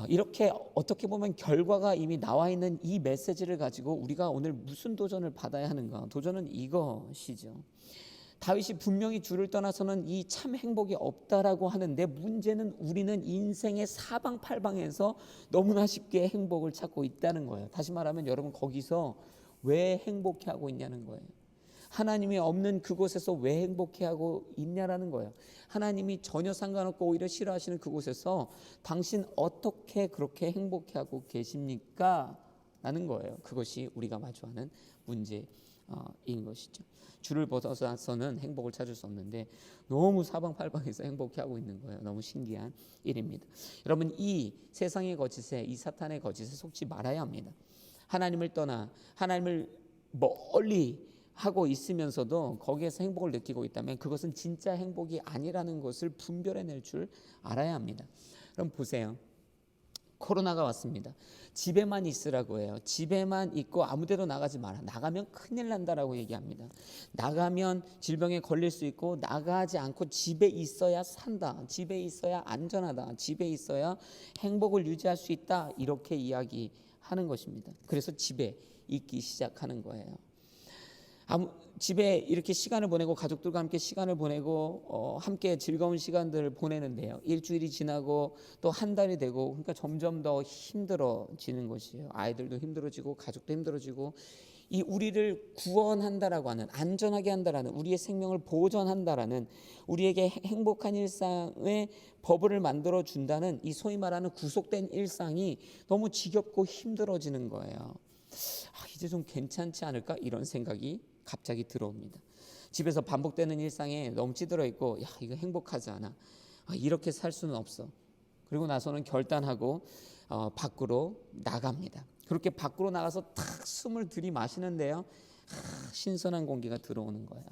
이렇게 어떻게 보면 결과가 이미 나와 있는 이 메시지를 가지고 우리가 오늘 무슨 도전을 받아야 하는가? 도전은 이것이죠. 다윗이 분명히 주를 떠나서는 이 참 행복이 없다라고 하는데, 문제는 우리는 인생의 사방팔방에서 너무나 쉽게 행복을 찾고 있다는 거예요. 다시 말하면 여러분, 거기서 왜 행복해하고 있냐는 거예요. 하나님이 없는 그곳에서 왜 행복해하고 있냐라는 거예요. 하나님이 전혀 상관없고 오히려 싫어하시는 그곳에서 당신 어떻게 그렇게 행복해하고 계십니까? 라는 거예요. 그것이 우리가 마주하는 문제인 것이죠. 주를 벗어나서는 행복을 찾을 수 없는데 너무 사방팔방에서 행복해하고 있는 거예요. 너무 신기한 일입니다. 여러분, 이 세상의 거짓에, 이 사탄의 거짓에 속지 말아야 합니다. 하나님을 떠나 하나님을 멀리 하고 있으면서도 거기에서 행복을 느끼고 있다면 그것은 진짜 행복이 아니라는 것을 분별해낼 줄 알아야 합니다. 그럼 보세요. 코로나가 왔습니다. 집에만 있으라고 해요. 집에만 있고 아무데도 나가지 마라. 나가면 큰일 난다라고 얘기합니다. 나가면 질병에 걸릴 수 있고, 나가지 않고 집에 있어야 산다. 집에 있어야 안전하다. 집에 있어야 행복을 유지할 수 있다. 이렇게 이야기하는 것입니다. 그래서 집에 있기 시작하는 거예요. 집에 이렇게 시간을 보내고 가족들과 함께 시간을 보내고 함께 즐거운 시간들을 보내는데요, 일주일이 지나고 또 한 달이 되고, 그러니까 점점 더 힘들어지는 것이에요. 아이들도 힘들어지고 가족도 힘들어지고, 이 우리를 구원한다라고 하는, 안전하게 한다라는, 우리의 생명을 보존한다라는, 우리에게 행복한 일상의 버블을 만들어 준다는 이 소위 말하는 구속된 일상이 너무 지겹고 힘들어지는 거예요. 이제 좀 괜찮지 않을까? 이런 생각이 갑자기 들어옵니다. 집에서 반복되는 일상에 너무 찌들어 있고, 이거 행복하지 않아. 이렇게 살 수는 없어. 그리고 나서는 결단하고 밖으로 나갑니다. 그렇게 밖으로 나가서 탁 숨을 들이마시는데요, 신선한 공기가 들어오는 거예요.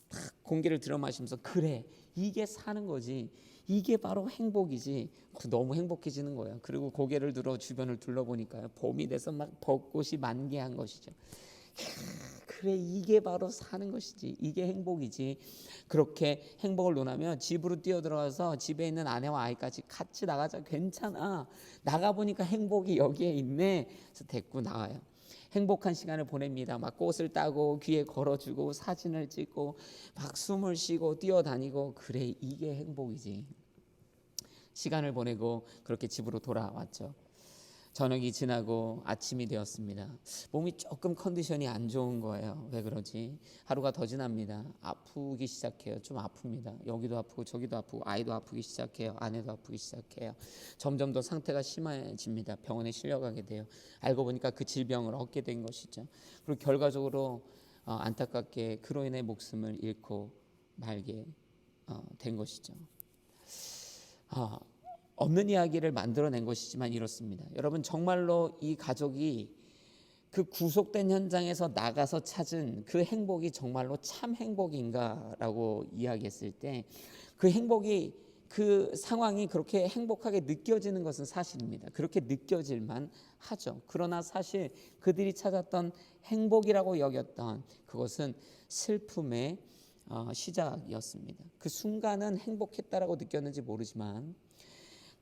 탁 공기를 들어마시면서, 그래, 이게 사는 거지, 이게 바로 행복이지. 너무 행복해지는 거예요. 그리고 고개를 들어 주변을 둘러보니까요, 봄이 돼서 막 벚꽃이 만개한 것이죠. 그래, 이게 바로 사는 것이지, 이게 행복이지. 그렇게 행복을 논하며 집으로 뛰어들어가서 집에 있는 아내와 아이까지 같이 나가자, 괜찮아, 나가보니까 행복이 여기에 있네. 그래서 데리고 나와요. 행복한 시간을 보냅니다. 막 꽃을 따고 귀에 걸어주고 사진을 찍고 막 숨을 쉬고 뛰어다니고, 그래, 이게 행복이지. 시간을 보내고 그렇게 집으로 돌아왔죠. 저녁이 지나고 아침이 되었습니다. 몸이 조금 컨디션이 안 좋은 거예요. 왜 그러지? 하루가 더 지납니다. 아프기 시작해요. 좀 아픕니다. 여기도 아프고 저기도 아프고, 아이도 아프기 시작해요. 아내도 아프기 시작해요. 점점 더 상태가 심해집니다. 병원에 실려가게 돼요. 알고 보니까 그 질병을 얻게 된 것이죠. 그리고 결과적으로 안타깝게 그로 인해 목숨을 잃고 말게 된 것이죠. 없는 이야기를 만들어낸 것이지만 이렇습니다. 여러분, 정말로 이 가족이 그 구속된 현장에서 나가서 찾은 그 행복이 정말로 참 행복인가라고 이야기했을 때 그 행복이, 그 상황이 그렇게 행복하게 느껴지는 것은 사실입니다. 그렇게 느껴질만 하죠. 그러나 사실 그들이 찾았던 행복이라고 여겼던 그것은 슬픔의 시작이었습니다. 그 순간은 행복했다라고 느꼈는지 모르지만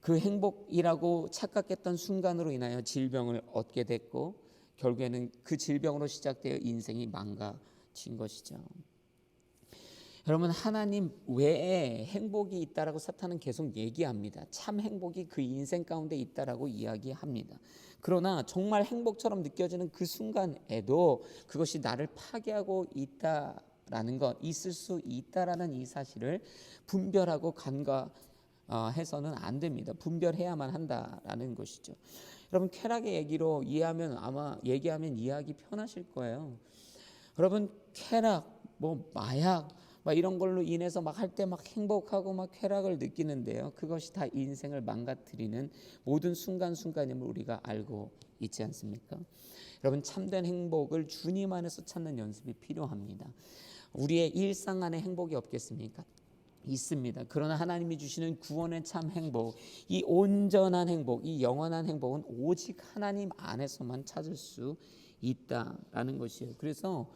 그 행복이라고 착각했던 순간으로 인하여 질병을 얻게 됐고 결국에는 그 질병으로 시작되어 인생이 망가진 것이죠. 여러분, 하나님 외에 행복이 있다라고 사탄은 계속 얘기합니다. 참 행복이 그 인생 가운데 있다라고 이야기합니다. 그러나 정말 행복처럼 느껴지는 그 순간에도 그것이 나를 파괴하고 있다라는 것, 있을 수 있다라는 이 사실을 분별하고 간과해서는 안 됩니다. 분별해야만 한다라는 것이죠. 여러분, 쾌락의 얘기로 얘기하면 이해하기 편하실 거예요. 여러분, 쾌락, 마약, 이런 걸로 인해서 할 때 행복하고 쾌락을 느끼는데요. 그것이 다 인생을 망가뜨리는 모든 순간순간임을 우리가 알고 있지 않습니까? 여러분, 참된 행복을 주님 안에서 찾는 연습이 필요합니다. 우리의 일상 안에 행복이 없겠습니까? 있습니다. 그러나 하나님이 주시는 구원의 참 행복, 이 온전한 행복, 이 영원한 행복은 오직 하나님 안에서만 찾을 수 있다라는 것이에요. 그래서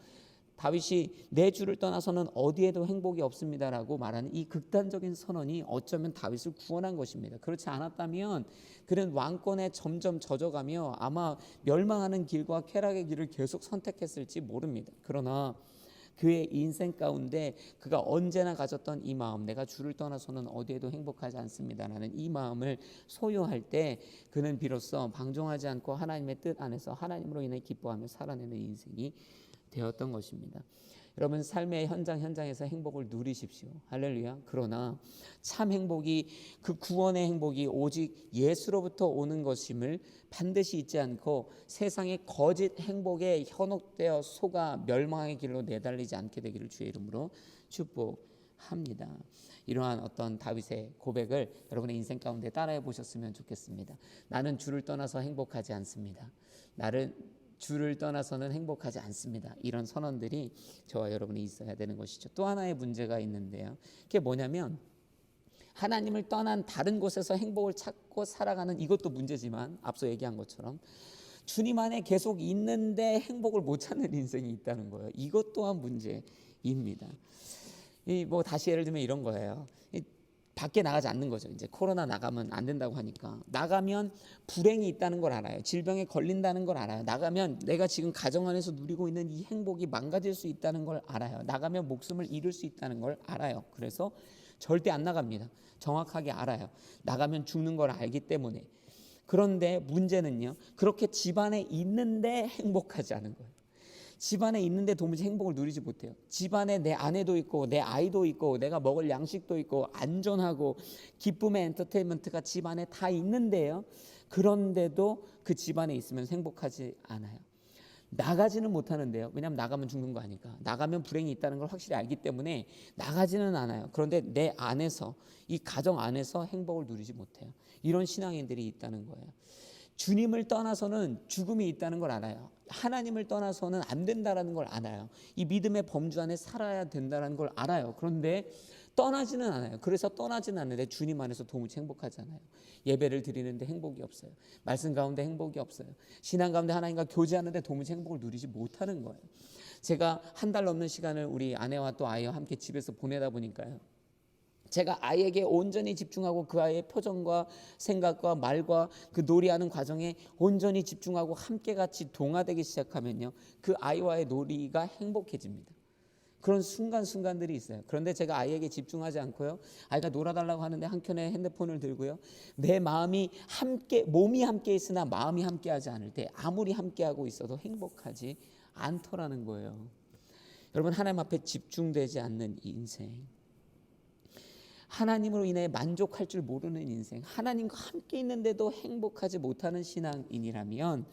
다윗이 내 주를 떠나서는 어디에도 행복이 없습니다라고 말하는 이 극단적인 선언이 어쩌면 다윗을 구원한 것입니다. 그렇지 않았다면 그는 왕권에 점점 젖어가며 아마 멸망하는 길과 쾌락의 길을 계속 선택했을지 모릅니다. 그러나 그의 인생 가운데 그가 언제나 가졌던 이 마음, 내가 주를 떠나서는 어디에도 행복하지 않습니다라는 이 마음을 소유할 때 그는 비로소 방종하지 않고 하나님의 뜻 안에서 하나님으로 인해 기뻐하며 살아내는 인생이 되었던 것입니다. 여러분, 삶의 현장에서 행복을 누리십시오. 할렐루야. 그러나 참 행복이, 그 구원의 행복이 오직 예수로부터 오는 것임을 반드시 잊지 않고 세상의 거짓 행복에 현혹되어 속아 멸망의 길로 내달리지 않게 되기를 주의 이름으로 축복합니다. 이러한 어떤 다윗의 고백을 여러분의 인생 가운데 따라해 보셨으면 좋겠습니다. 나는 주를 떠나서 행복하지 않습니다. 주를 떠나서는 행복하지 않습니다. 이런 선언들이 저와 여러분이 있어야 되는 것이죠. 또 하나의 문제가 있는데요. 그게 뭐냐면 하나님을 떠난 다른 곳에서 행복을 찾고 살아가는, 이것도 문제지만 앞서 얘기한 것처럼 주님 안에 계속 있는데 행복을 못 찾는 인생이 있다는 거예요. 이것 또한 문제입니다. 다시 예를 들면 이런 거예요. 밖에 나가지 않는 거죠. 이제 코로나 나가면 안 된다고 하니까 나가면 불행이 있다는 걸 알아요. 질병에 걸린다는 걸 알아요. 나가면 내가 지금 가정 안에서 누리고 있는 이 행복이 망가질 수 있다는 걸 알아요. 나가면 목숨을 잃을 수 있다는 걸 알아요. 그래서 절대 안 나갑니다. 정확하게 알아요. 나가면 죽는 걸 알기 때문에. 그런데 문제는요, 그렇게 집안에 있는데 행복하지 않은 거예요. 집안에 있는데 도무지 행복을 누리지 못해요. 집안에 내 아내도 있고 내 아이도 있고 내가 먹을 양식도 있고 안전하고 기쁨의 엔터테인먼트가 집안에 다 있는데요, 그런데도 그 집안에 있으면 행복하지 않아요. 나가지는 못하는데요. 왜냐하면 나가면 죽는 거 아니까. 나가면 불행이 있다는 걸 확실히 알기 때문에 나가지는 않아요. 그런데 내 안에서, 이 가정 안에서 행복을 누리지 못해요. 이런 신앙인들이 있다는 거예요. 주님을 떠나서는 죽음이 있다는 걸 알아요. 하나님을 떠나서는 안 된다는 걸 알아요. 이 믿음의 범주 안에 살아야 된다는 걸 알아요. 그런데 떠나지는 않아요. 그래서 떠나지는 않는데 주님 안에서 도무지 행복하지 않아요. 예배를 드리는데 행복이 없어요. 말씀 가운데 행복이 없어요. 신앙 가운데 하나님과 교제하는데 도무지 행복을 누리지 못하는 거예요. 제가 한 달 넘는 시간을 우리 아내와 또 아이와 함께 집에서 보내다 보니까요, 제가 아이에게 온전히 집중하고 그 아이의 표정과 생각과 말과 그 놀이하는 과정에 온전히 집중하고 함께 같이 동화되기 시작하면요, 그 아이와의 놀이가 행복해집니다. 그런 순간순간들이 있어요. 그런데 제가 아이에게 집중하지 않고요, 아이가 놀아달라고 하는데 한켠에 핸드폰을 들고요, 내 마음이 몸이 함께 있으나 마음이 함께하지 않을 때 아무리 함께하고 있어도 행복하지 않더라는 거예요. 여러분, 하나님 앞에 집중되지 않는 이 인생, 하나님으로 인해 만족할 줄 모르는 인생, 하나님과 함께 있는데도 행복하지 못하는 신앙인이라면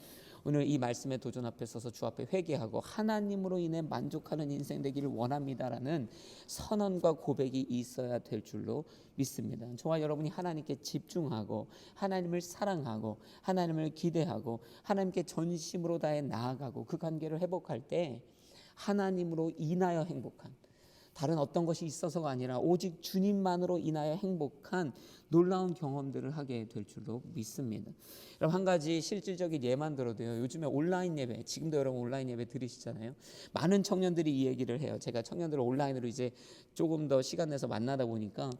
오늘 이 말씀의 도전 앞에 서서 주 앞에 회개하고 하나님으로 인해 만족하는 인생 되기를 원합니다라는 선언과 고백이 있어야 될 줄로 믿습니다. 저와 여러분이 하나님께 집중하고 하나님을 사랑하고 하나님을 기대하고 하나님께 전심으로 다해 나아가고 그 관계를 회복할 때 하나님으로 인하여 행복한, 다른 어떤 것이 있어서가 아니라 오직 주님만으로 인하여 행복한 놀라운 경험들을 하게 될 줄로 믿습니다. 여러분, 한 가지 실질적인 예만 들어도요, 요즘에 온라인 예배, 지금도 여러분 온라인 예배 들으시잖아요. 많은 청년들이 이 얘기를 해요. 제가 청년들을 온라인으로 이제 조금 더 시간 내서 만나다 보니까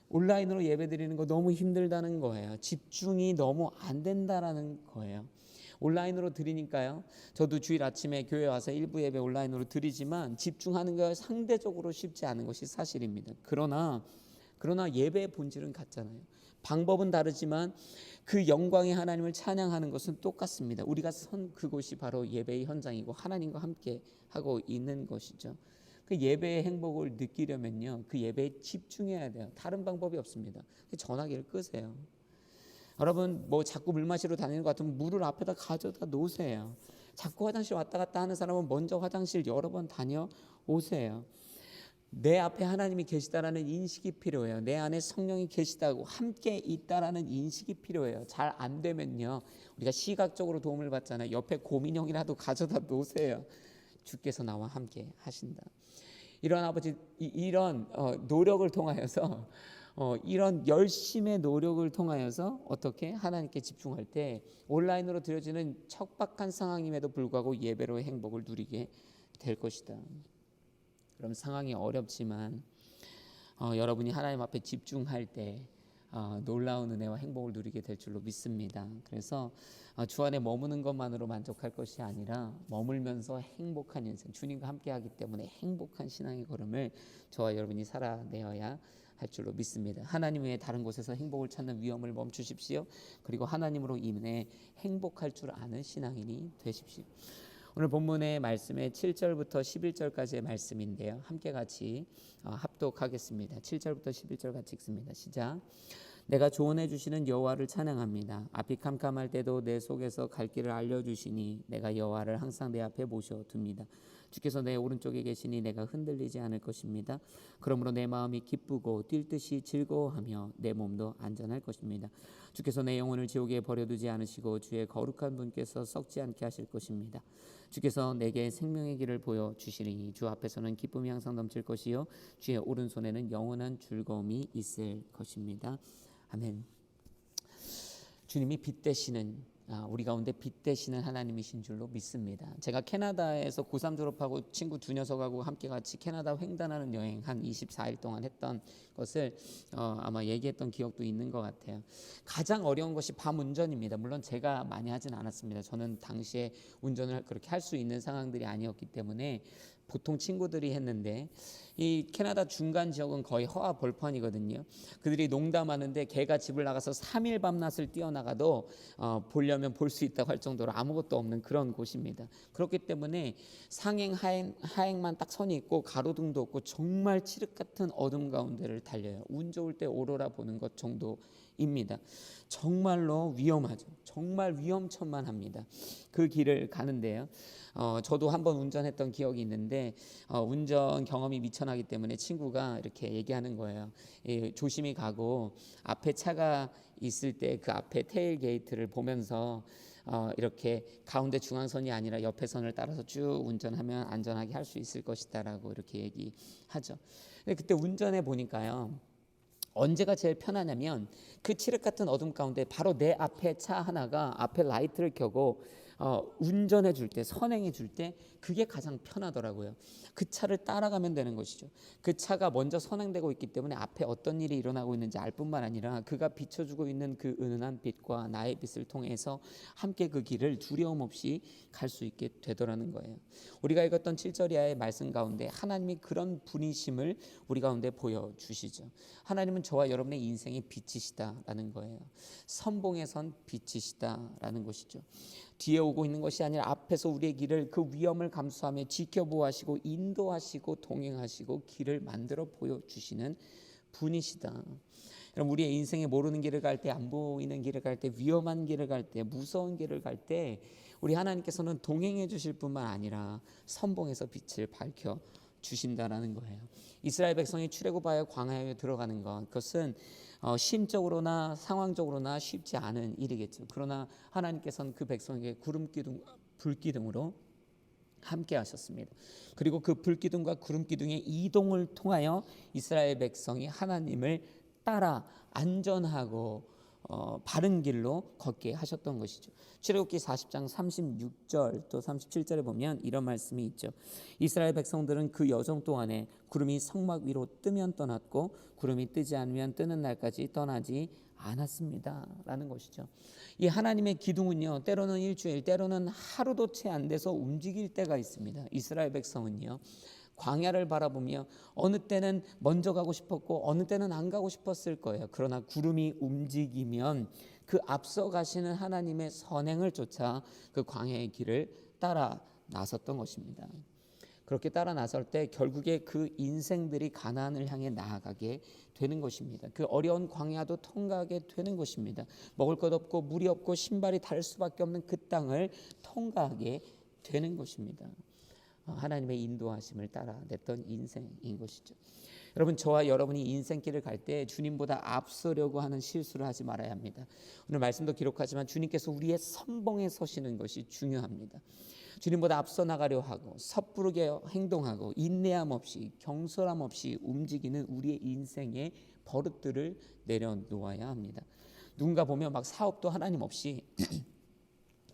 온라인으로 예배 드리는 거 너무 힘들다는 거예요. 집중이 너무 안 된다라는 거예요. 온라인으로 드리니까요, 저도 주일 아침에 교회 와서 일부 예배 온라인으로 드리지만 집중하는 게 상대적으로 쉽지 않은 것이 사실입니다. 그러나 예배의 본질은 같잖아요. 방법은 다르지만 그 영광의 하나님을 찬양하는 것은 똑같습니다. 우리가 선 그곳이 바로 예배의 현장이고 하나님과 함께 하고 있는 것이죠. 그 예배의 행복을 느끼려면요, 그 예배에 집중해야 돼요. 다른 방법이 없습니다. 전화기를 끄세요. 여러분, 뭐 자꾸 물 마시러 다니는 것 같으면 물을 앞에다 가져다 놓으세요. 자꾸 화장실 왔다 갔다 하는 사람은 먼저 화장실 여러 번 다녀오세요. 내 앞에 하나님이 계시다라는 인식이 필요해요. 내 안에 성령이 계시다고 함께 있다라는 인식이 필요해요. 잘 안 되면요, 우리가 시각적으로 도움을 받잖아요. 옆에 곰인형이라도 가져다 놓으세요. 주께서 나와 함께 하신다. 이런 아버지, 이런 노력을 통하여서 이런 열심의 노력을 통하여서 어떻게 하나님께 집중할 때 온라인으로 드려지는 척박한 상황임에도 불구하고 예배로의 행복을 누리게 될 것이다. 그럼 상황이 어렵지만 여러분이 하나님 앞에 집중할 때 놀라운 은혜와 행복을 누리게 될 줄로 믿습니다. 그래서 주 안에 머무는 것만으로 만족할 것이 아니라 머물면서 행복한 인생, 주님과 함께하기 때문에 행복한 신앙의 걸음을 저와 여러분이 살아내어야 할 줄로 믿습니다. 하나님 외에 다른 곳에서 행복을 찾는 위험을 멈추십시오. 그리고 하나님으로 인해 행복할 줄 아는 신앙인이 되십시오. 오늘 본문의 말씀의 7절부터 11절까지의 말씀인데요, 함께 같이 합독하겠습니다. 7절부터 11절 같이 읽습니다. 시작. 내가 조언해 주시는 여호와를 찬양합니다. 앞이 캄캄할 때도 내 속에서 갈 길을 알려주시니 내가 여호와를 항상 내 앞에 모셔둡니다. 주께서 내 오른쪽에 계시니 내가 흔들리지 않을 것입니다. 그러므로 내 마음이 기쁘고 뛸 듯이 즐거워하며 내 몸도 안전할 것입니다. 주께서 내 영혼을 지옥에 버려두지 않으시고 주의 거룩한 분께서 썩지 않게 하실 것입니다. 주께서 내게 생명의 길을 보여주시리니 주 앞에서는 기쁨이 항상 넘칠 것이요 주의 오른손에는 영원한 즐거움이 있을 것입니다. 아멘. 주님이 빛 되시는, 우리 가운데 빛 되시는 하나님이신 줄로 믿습니다. 제가 캐나다에서 고3 졸업하고 친구 두 녀석하고 함께 같이 캐나다 횡단하는 여행 한 24일 동안 했던 것을 아마 얘기했던 기억도 있는 것 같아요. 가장 어려운 것이 밤 운전입니다. 물론 제가 많이 하진 않았습니다. 저는 당시에 운전을 그렇게 할 수 있는 상황들이 아니었기 때문에 보통 친구들이 했는데, 이 캐나다 중간 지역은 거의 허와 벌판이거든요. 그들이 농담하는데 개가 집을 나가서 3일 밤낮을 뛰어나가도 보려면 볼 수 있다고 할 정도로 아무것도 없는 그런 곳입니다. 그렇기 때문에 상행 하행만 딱 선이 있고 가로등도 없고 정말 칠흑 같은 어둠 가운데를 달려요. 운 좋을 때 오로라 보는 것 정도입니다. 정말로 위험하죠. 정말 위험천만합니다. 그 길을 가는데요, 저도 한번 운전했던 기억이 있는데 운전 경험이 미천하기 때문에 친구가 이렇게 얘기하는 거예요. 조심히 가고 앞에 차가 있을 때 그 앞에 테일게이트를 보면서 이렇게 가운데 중앙선이 아니라 옆에 선을 따라서 쭉 운전하면 안전하게 할 수 있을 것이다라고 이렇게 얘기하죠. 근데 그때 운전해 보니까요, 언제가 제일 편하냐면 그 칠흑 같은 어둠 가운데 바로 내 앞에 차 하나가 앞에 라이트를 켜고 운전해 줄 때, 선행해 줄 때 그게 가장 편하더라고요. 그 차를 따라가면 되는 것이죠. 그 차가 먼저 선행되고 있기 때문에 앞에 어떤 일이 일어나고 있는지 알 뿐만 아니라 그가 비춰주고 있는 그 은은한 빛과 나의 빛을 통해서 함께 그 길을 두려움 없이 갈 수 있게 되더라는 거예요. 우리가 읽었던 7절 이하의 말씀 가운데 하나님이 그런 분이심을 우리 가운데 보여주시죠. 하나님은 저와 여러분의 인생의 빛이시다라는 거예요. 선봉에 선 빛이시다라는 것이죠. 뒤에 오고 있는 것이 아니라 앞에서 우리의 길을, 그 위험을 감수하며 지켜보아하시고 인도하시고 동행하시고 길을 만들어 보여주시는 분이시다. 여러분, 우리의 인생에 모르는 길을 갈 때, 안 보이는 길을 갈 때, 위험한 길을 갈 때, 무서운 길을 갈 때 우리 하나님께서는 동행해 주실 뿐만 아니라 선봉에서 빛을 밝혀 주신다라는 거예요. 이스라엘 백성이 출애굽하여 광야에 들어가는 것, 그것은 심적으로나 상황적으로나 쉽지 않은 일이겠죠. 그러나 하나님께서는 그 백성에게 구름기둥, 불기둥으로 함께 하셨습니다. 그리고 그 불기둥과 구름기둥의 이동을 통하여 이스라엘 백성이 하나님을 따라 안전하고 바른 길로 걷게 하셨던 것이죠. 출애굽기 40장 36절 또 37절에 보면 이런 말씀이 있죠. 이스라엘 백성들은 그 여정 동안에 구름이 성막 위로 뜨면 떠났고 구름이 뜨지 않으면 뜨는 날까지 떠나지 않았습니다 라는 것이죠. 이 하나님의 기둥은요, 때로는 일주일, 때로는 하루도 채 안 돼서 움직일 때가 있습니다. 이스라엘 백성은요, 광야를 바라보며 어느 때는 먼저 가고 싶었고 어느 때는 안 가고 싶었을 거예요. 그러나 구름이 움직이면 그 앞서 가시는 하나님의 선행을 쫓아 그 광야의 길을 따라 나섰던 것입니다. 그렇게 따라 나설 때 결국에 그 인생들이 가나안을 향해 나아가게 되는 것입니다. 그 어려운 광야도 통과하게 되는 것입니다. 먹을 것 없고 물이 없고 신발이 닳을 수밖에 없는 그 땅을 통과하게 되는 것입니다. 하나님의 인도하심을 따라냈던 인생인 것이죠. 여러분, 저와 여러분이 인생길을 갈 때 주님보다 앞서려고 하는 실수를 하지 말아야 합니다. 오늘 말씀도 기록하지만 주님께서 우리의 선봉에 서시는 것이 중요합니다. 주님보다 앞서 나가려 하고 섣부르게 행동하고 인내함 없이 경솔함 없이 움직이는 우리의 인생의 버릇들을 내려놓아야 합니다. 누군가 보면 막 사업도 하나님 없이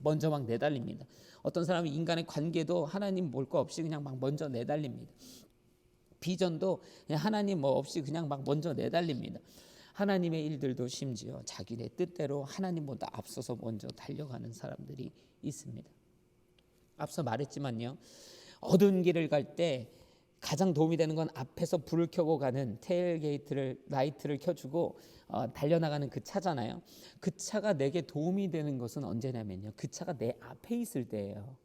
먼저 막 내달립니다. 어떤 사람은 인간의 관계도 하나님 볼 거 없이 그냥 막 먼저 내달립니다. 비전도 그냥 하나님 뭐 없이 그냥 막 먼저 내달립니다. 하나님의 일들도 심지어 자기네 뜻대로 하나님보다 앞서서 먼저 달려가는 사람들이 있습니다. 앞서 말했지만요, 어두운 길을 갈 때 가장 도움이 되는 건 앞에서 불을 켜고 가는 테일게이트를 라이트를 켜주고 달려나가는 그 차잖아요. 그 차가 내게 도움이 되는 것은 언제냐면요, 그 차가 내 앞에 있을 때예요.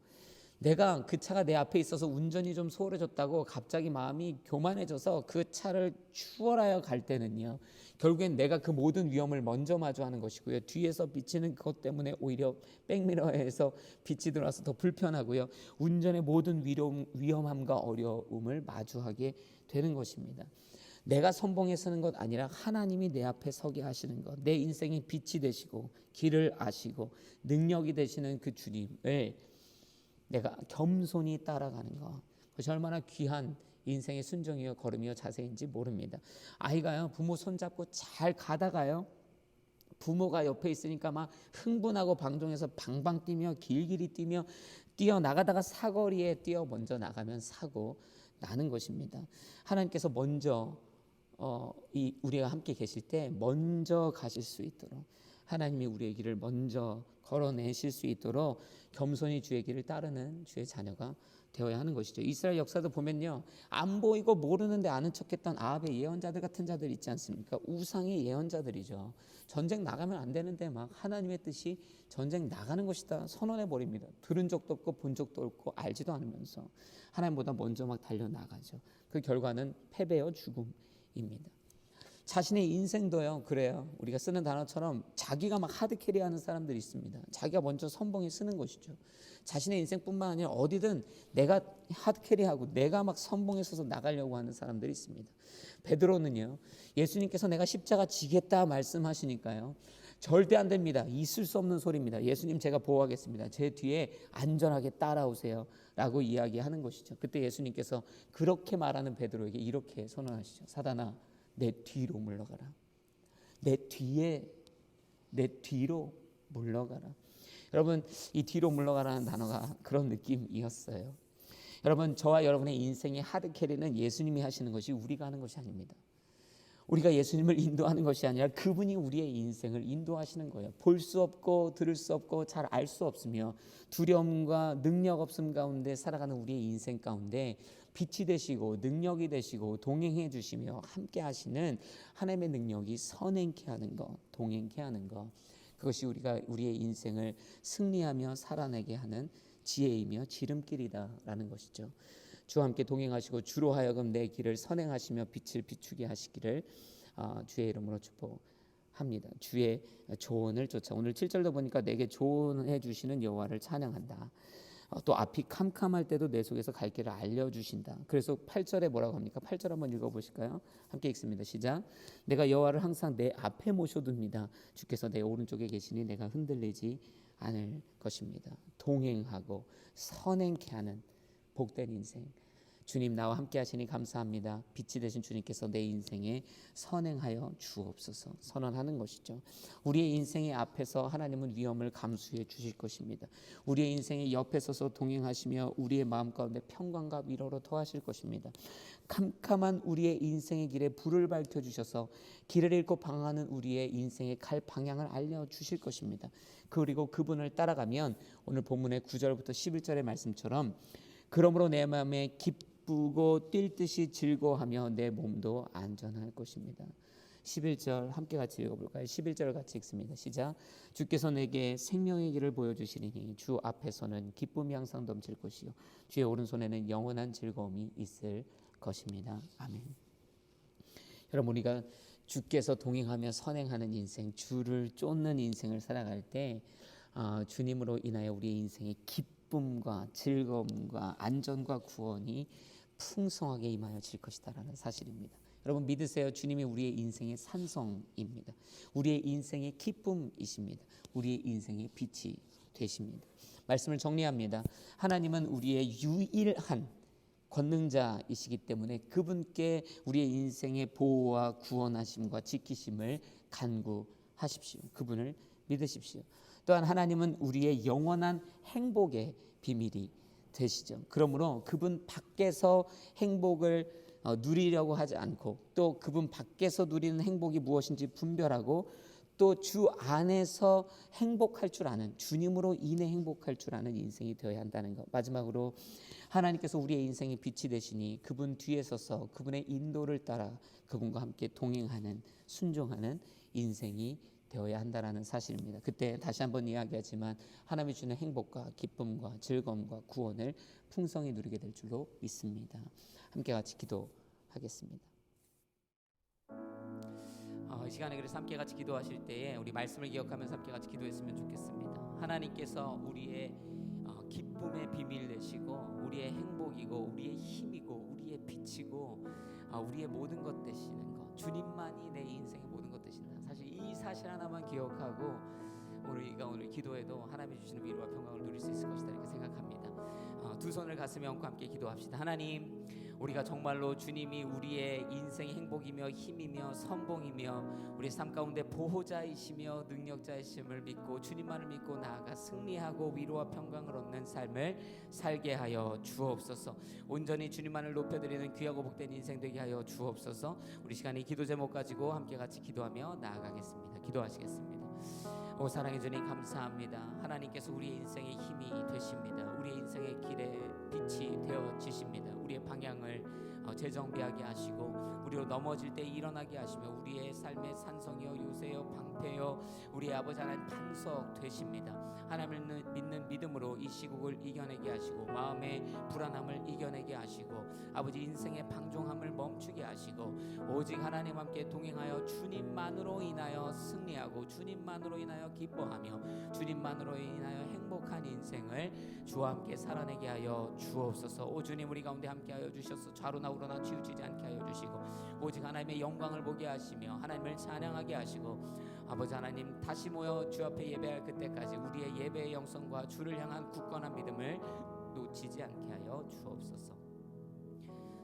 내가 그 차가 내 앞에 있어서 운전이 좀 소홀해졌다고 갑자기 마음이 교만해져서 그 차를 추월하여 갈 때는요, 결국엔 내가 그 모든 위험을 먼저 마주하는 것이고요, 뒤에서 비치는 그것 때문에 오히려 백미러에서 빛이 들어와서 더 불편하고요, 운전의 모든 위험함과 어려움을 마주하게 되는 것입니다. 내가 선봉에 서는 것 아니라 하나님이 내 앞에 서게 하시는 것, 내 인생의 빛이 되시고 길을 아시고 능력이 되시는 그 주님을 내가 겸손히 따라가는 것, 그것이 얼마나 귀한 인생의 순종이요 걸음이요 자세인지 모릅니다. 아이가요, 부모 손잡고 잘 가다가요, 부모가 옆에 있으니까 막 흥분하고 방종해서 방방 뛰며 길길이 뛰며 뛰어나가다가 사거리에 뛰어 먼저 나가면 사고 나는 것입니다. 하나님께서 먼저 우리가 함께 계실 때 먼저 가실 수 있도록, 하나님이 우리의 길을 먼저 걸어내실 수 있도록 겸손히 주의 길을 따르는 주의 자녀가 되어야 하는 것이죠. 이스라엘 역사도 보면요, 안 보이고 모르는데 아는 척했던 아합의 예언자들 같은 자들 있지 않습니까? 우상의 예언자들이죠. 전쟁 나가면 안 되는데 막 하나님의 뜻이 전쟁 나가는 것이다 선언해 버립니다. 들은 적도 없고 본 적도 없고 알지도 않으면서 하나님보다 먼저 막 달려나가죠. 그 결과는 패배와 죽음입니다. 자신의 인생도요, 그래요. 우리가 쓰는 단어처럼 자기가 막 하드캐리하는 사람들이 있습니다. 자기가 먼저 선봉에 쓰는 것이죠. 자신의 인생뿐만 아니라 어디든 내가 하드캐리하고 내가 막 선봉에 서서 나가려고 하는 사람들이 있습니다. 베드로는요, 예수님께서 내가 십자가 지겠다 말씀하시니까요, 절대 안 됩니다. 있을 수 없는 소리입니다. 예수님, 제가 보호하겠습니다. 제 뒤에 안전하게 따라오세요 라고 이야기하는 것이죠. 그때 예수님께서 그렇게 말하는 베드로에게 이렇게 선언하시죠. 사단아, 내 뒤로 물러가라. 내 뒤로 물러가라. 여러분, 이 뒤로 물러가라는 단어가 그런 느낌이었어요. 여러분, 저와 여러분의 인생의 하드캐리는 예수님이 하시는 것이 우리가 하는 것이 아닙니다. 우리가 예수님을 인도하는 것이 아니라 그분이 우리의 인생을 인도하시는 거예요. 볼 수 없고 들을 수 없고 잘 알 수 없으며 두려움과 능력 없음 가운데 살아가는 우리의 인생 가운데 빛이 되시고 능력이 되시고 동행해 주시며 함께 하시는 하나님의 능력이 선행케 하는 것, 동행케 하는 것, 그것이 우리의 인생을 승리하며 살아내게 하는 지혜이며 지름길이다라는 것이죠. 주와 함께 동행하시고 주로 하여금 내 길을 선행하시며 빛을 비추게 하시기를 주의 이름으로 축복합니다. 합니다. 주의 조언을 쫓아. 오늘 7절도 보니까 내게 조언해 주시는 여호와를 찬양한다. 또 앞이 캄캄할 때도 내 속에서 갈 길을 알려주신다. 그래서 8절에 뭐라고 합니까? 8절 한번 읽어보실까요? 함께 읽습니다. 시작. 내가 여호와를 항상 내 앞에 모셔둡니다. 주께서 내 오른쪽에 계시니 내가 흔들리지 않을 것입니다. 동행하고 선행케 하는 복된 인생. 주님 나와 함께 하시니 감사합니다. 빛이 되신 주님께서 내 인생에 선행하여 주옵소서. 선언하는 것이죠. 우리의 인생의 앞에서 하나님은 위험을 감수해 주실 것입니다. 우리의 인생의 옆에 서서 동행하시며 우리의 마음 가운데 평강과 위로로 더하실 것입니다. 캄캄한 우리의 인생의 길에 불을 밝혀주셔서 길을 잃고 방황하는 우리의 인생의 갈 방향을 알려주실 것입니다. 그리고 그분을 따라가면 오늘 본문의 9절부터 11절의 말씀처럼 그러므로 내 마음에 기쁘고 뛸 듯이 즐거워하며 내 몸도 안전할 것입니다. 11절 함께 같이 읽어볼까요? 11절 같이 읽습니다. 시작. 주께서 내게 생명의 길을 보여주시리니 주 앞에서는 기쁨이 항상 넘칠 것이요 주의 오른손에는 영원한 즐거움이 있을 것입니다. 아멘. 여러분 우리가 주께서 동행하며 선행하는 인생, 주를 쫓는 인생을 살아갈 때 주님으로 인하여 우리의 인생의 기쁨과 즐거움과 안전과 구원이 풍성하게 임하여질 것이다라는 사실입니다. 여러분 믿으세요. 주님이 우리의 인생의 산성입니다. 우리의 인생의 기쁨이십니다. 우리의 인생의 빛이 되십니다. 말씀을 정리합니다. 하나님은 우리의 유일한 권능자이시기 때문에 그분께 우리의 인생의 보호와 구원하심과 지키심을 간구하십시오. 그분을 믿으십시오. 또한 하나님은 우리의 영원한 행복의 비밀이 되시죠. 그러므로 그분 밖에서 행복을 누리려고 하지 않고 또 그분 밖에서 누리는 행복이 무엇인지 분별하고 또 주 안에서 행복할 줄 아는, 주님으로 인해 행복할 줄 아는 인생이 되어야 한다는 것. 마지막으로 하나님께서 우리의 인생의 빛이 되시니 그분 뒤에 서서 그분의 인도를 따라 그분과 함께 동행하는, 순종하는 인생이 되어야 한다는 사실입니다. 그때 다시 한번 이야기하지만 하나님이 주는 행복과 기쁨과 즐거움과 구원을 풍성히 누리게 될 줄로 믿습니다. 함께 같이 기도하겠습니다. 이 시간에 그래서 함께 같이 기도하실 때에 우리 말씀을 기억하면서 함께 같이 기도했으면 좋겠습니다. 하나님께서 우리의 기쁨의 비밀 되시고 우리의 행복이고 우리의 힘이고 우리의 빛이고 우리의 모든 것 되시는 것, 주님만이 내 인생의 모든 것 되신다. 사실 이 사실 하나만 기억하고 우리가 오늘 기도해도 하나님이 주시는 위로와 평강을 누릴 수 있을 것이다 이렇게 생각합니다. 두 손을 가슴에 얹고 함께 기도합시다. 하나님, 우리가 정말로 주님이 우리의 인생의 행복이며 힘이며 선봉이며 우리 삶 가운데 보호자이시며 능력자이심을 믿고 주님만을 믿고 나아가 승리하고 위로와 평강을 얻는 삶을 살게 하여 주옵소서. 온전히 주님만을 높여드리는 귀하고 복된 인생 되게 하여 주옵소서. 우리 시간에 기도 제목 가지고 함께 같이 기도하며 나아가겠습니다. 기도하시겠습니다. 오 사랑의 주님 감사합니다. 하나님께서 우리의 인생의 힘이 되십니다. 우리의 인생의 길에 빛이 되어지십니다. 우리의 방향을 재정비하게 하시고 우리로 넘어질 때 일어나게 하시며 우리의 삶의 산성이요 요새요 방패요 우리의 아버지 하나님 반석 되십니다. 하나님을 믿는 믿음으로 이 시국을 이겨내게 하시고 마음의 불안함을 이겨내게 하시고 아버지 인생의 방종함을 멈추게 하시고 오직 하나님 함께 동행하여 주님만으로 인하여 승리하고 주님만으로 인하여 기뻐하며 주님만으로 인하여 행복한 인생을 주와 함께 살아내게 하여 주옵소서. 오 주님 우리 가운데 함께 하여 주셔서 좌로나 우로나 치우치지 않게 하여 주시고 오직 하나님의 영광을 보게 하시며 하나님을 찬양하게 하시고 아버지 하나님 다시 모여 주 앞에 예배할 그때까지 우리의 예배의 영성과 주를 향한 굳건한 믿음을 놓치지 않게 하여 주옵소서.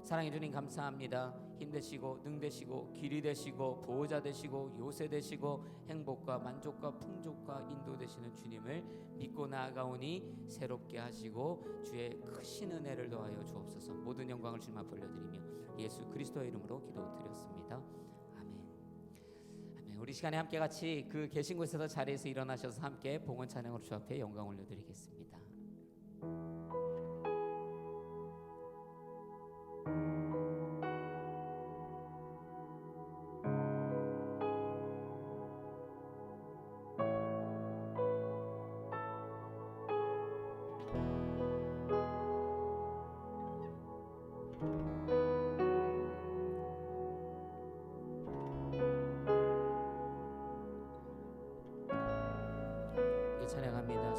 사랑해 주님 감사합니다. 힘 되시고 능 되시고 길이 되시고 보호자 되시고 요새 되시고 행복과 만족과 풍족과 인도 되시는 주님을 믿고 나아가오니 새롭게 하시고 주의 크신 은혜를 더하여 주옵소서. 모든 영광을 주님 앞에 올려드리며 예수 그리스도의 이름으로 기도드렸습니다. 아멘. 아멘. 우리 시간에 함께 같이 그 계신 곳에서 자리에서 일어나셔서 함께 봉헌 찬양으로 주 앞에 영광 올려드리겠습니다.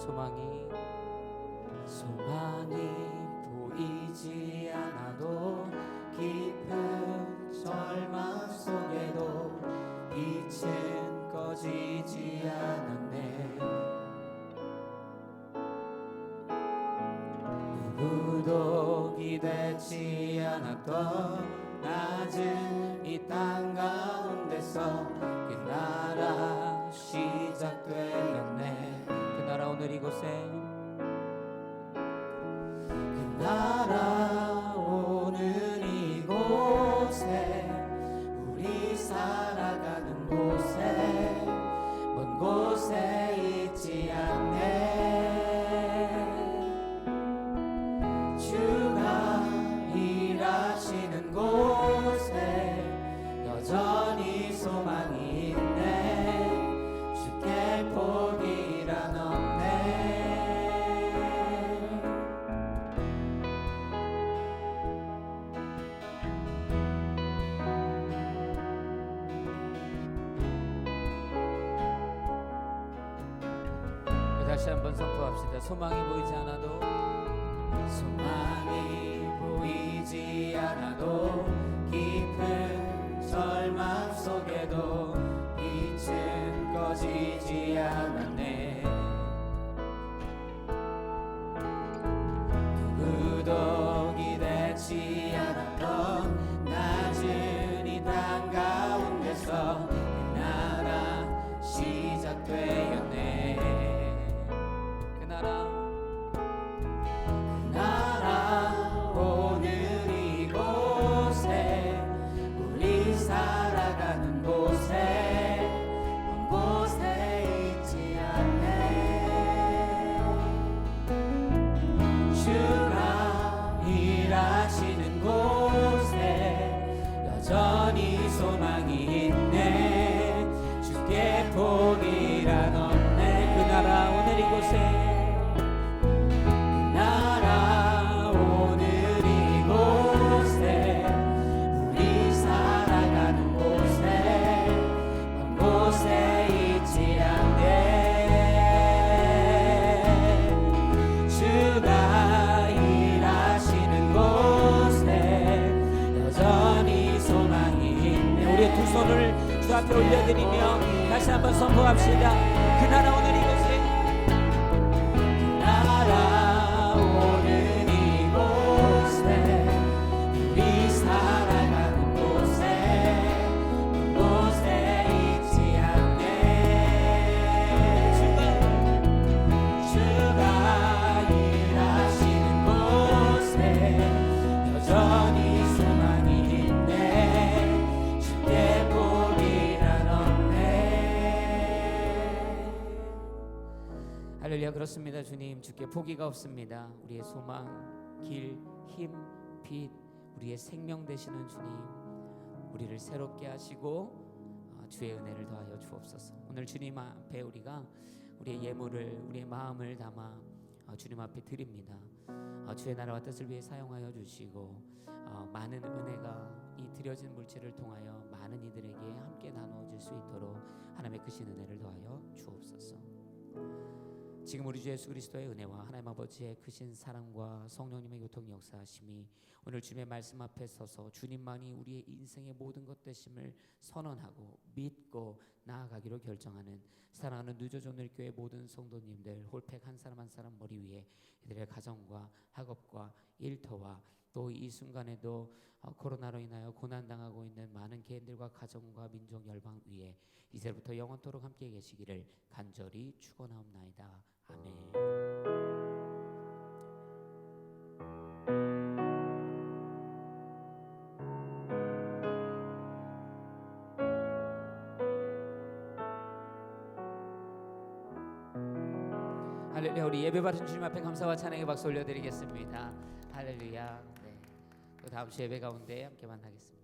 소망이 보이지 않아도 깊은 절망 속에도 빛은 꺼지지 않았네. 누구도 기대치 않았던 낮은 이 땅 가운데서 그 나라 시작되었네. 그 나라 오늘 이곳에, 그 나라 오늘 이곳에, 우리 살아가는 곳에, 먼 곳에 있지 않네. 주가 일하시는 곳에 여전히 소망이 있네. 주께 포기란 없네. 다시 한번 선포합시다. 소망이 보이지 않아도, 소망이 보이지 않아도 깊은 절망 속에도 빛은 꺼지지 않았네. 누구도 기대치 않았던 낮은 이 땅 가운데서 그 나라 시작되었네. 그 나라 오늘 이곳에, 우리 살아가는 곳에, 먼 곳에 있지 않네. 주가 일하시는 곳에 여전히 소망이 있네. 주께 포기란 없네. 그 나라 오늘 이곳에, 두 손을 주 앞에 올려드리며 다시 한번 선포합시다. 그 나라 오늘 이곳에, 그 나라 오늘 이곳에, 우리 살아가는 곳에, 먼 곳에 있지 않네. 주가 일하시는 곳에 여전히 소망이 있네. 주께 포기란 없네. 할렐루야. 그렇습니다. 주님, 주께 포기가 없습니다. 우리의 소망, 길, 힘, 빛, 우리의 생명 되시는 주님, 우리를 새롭게 하시고 주의 은혜를 더하여 주옵소서. 오늘 주님 앞에 우리가 우리의 예물을, 우리의 마음을 담아 주님 앞에 드립니다. 주의 나라와 뜻을 위해 사용하여 주시고 많은 은혜가 이 드려진 물질을 통하여 많은 이들에게 함께 나누어질 수 있도록 하나님의 크신 은혜를 더하여 주옵소서. 지금 우리 주 예수 그리스도의 은혜와 하나님 아버지의 크신 사랑과 성령님의 교통 역사하심이 오늘 주님의 말씀 앞에 서서 주님만이 우리의 인생의 모든 것 되심을 선언하고 믿고 나아가기로 결정하는 사랑하는 누저존늘교회 모든 성도님들, 홀팩 한 사람 한 사람 머리 위에 이들의 가정과 학업과 일터와 또 이 순간에도 코로나로 인하여 고난당하고 있는 많은 개인들과 가정과 민족 열방 위에 이제부터 영원토록 함께 계시기를 간절히 축원하옵나이다. 아멘. 할렐루야. 우리 예배 받은 주님 앞에 감사와 찬양의 박수 올려드리겠습니다. 할렐루야. 네. 또 다음 주 예배 가운데 함께 만나겠습니다.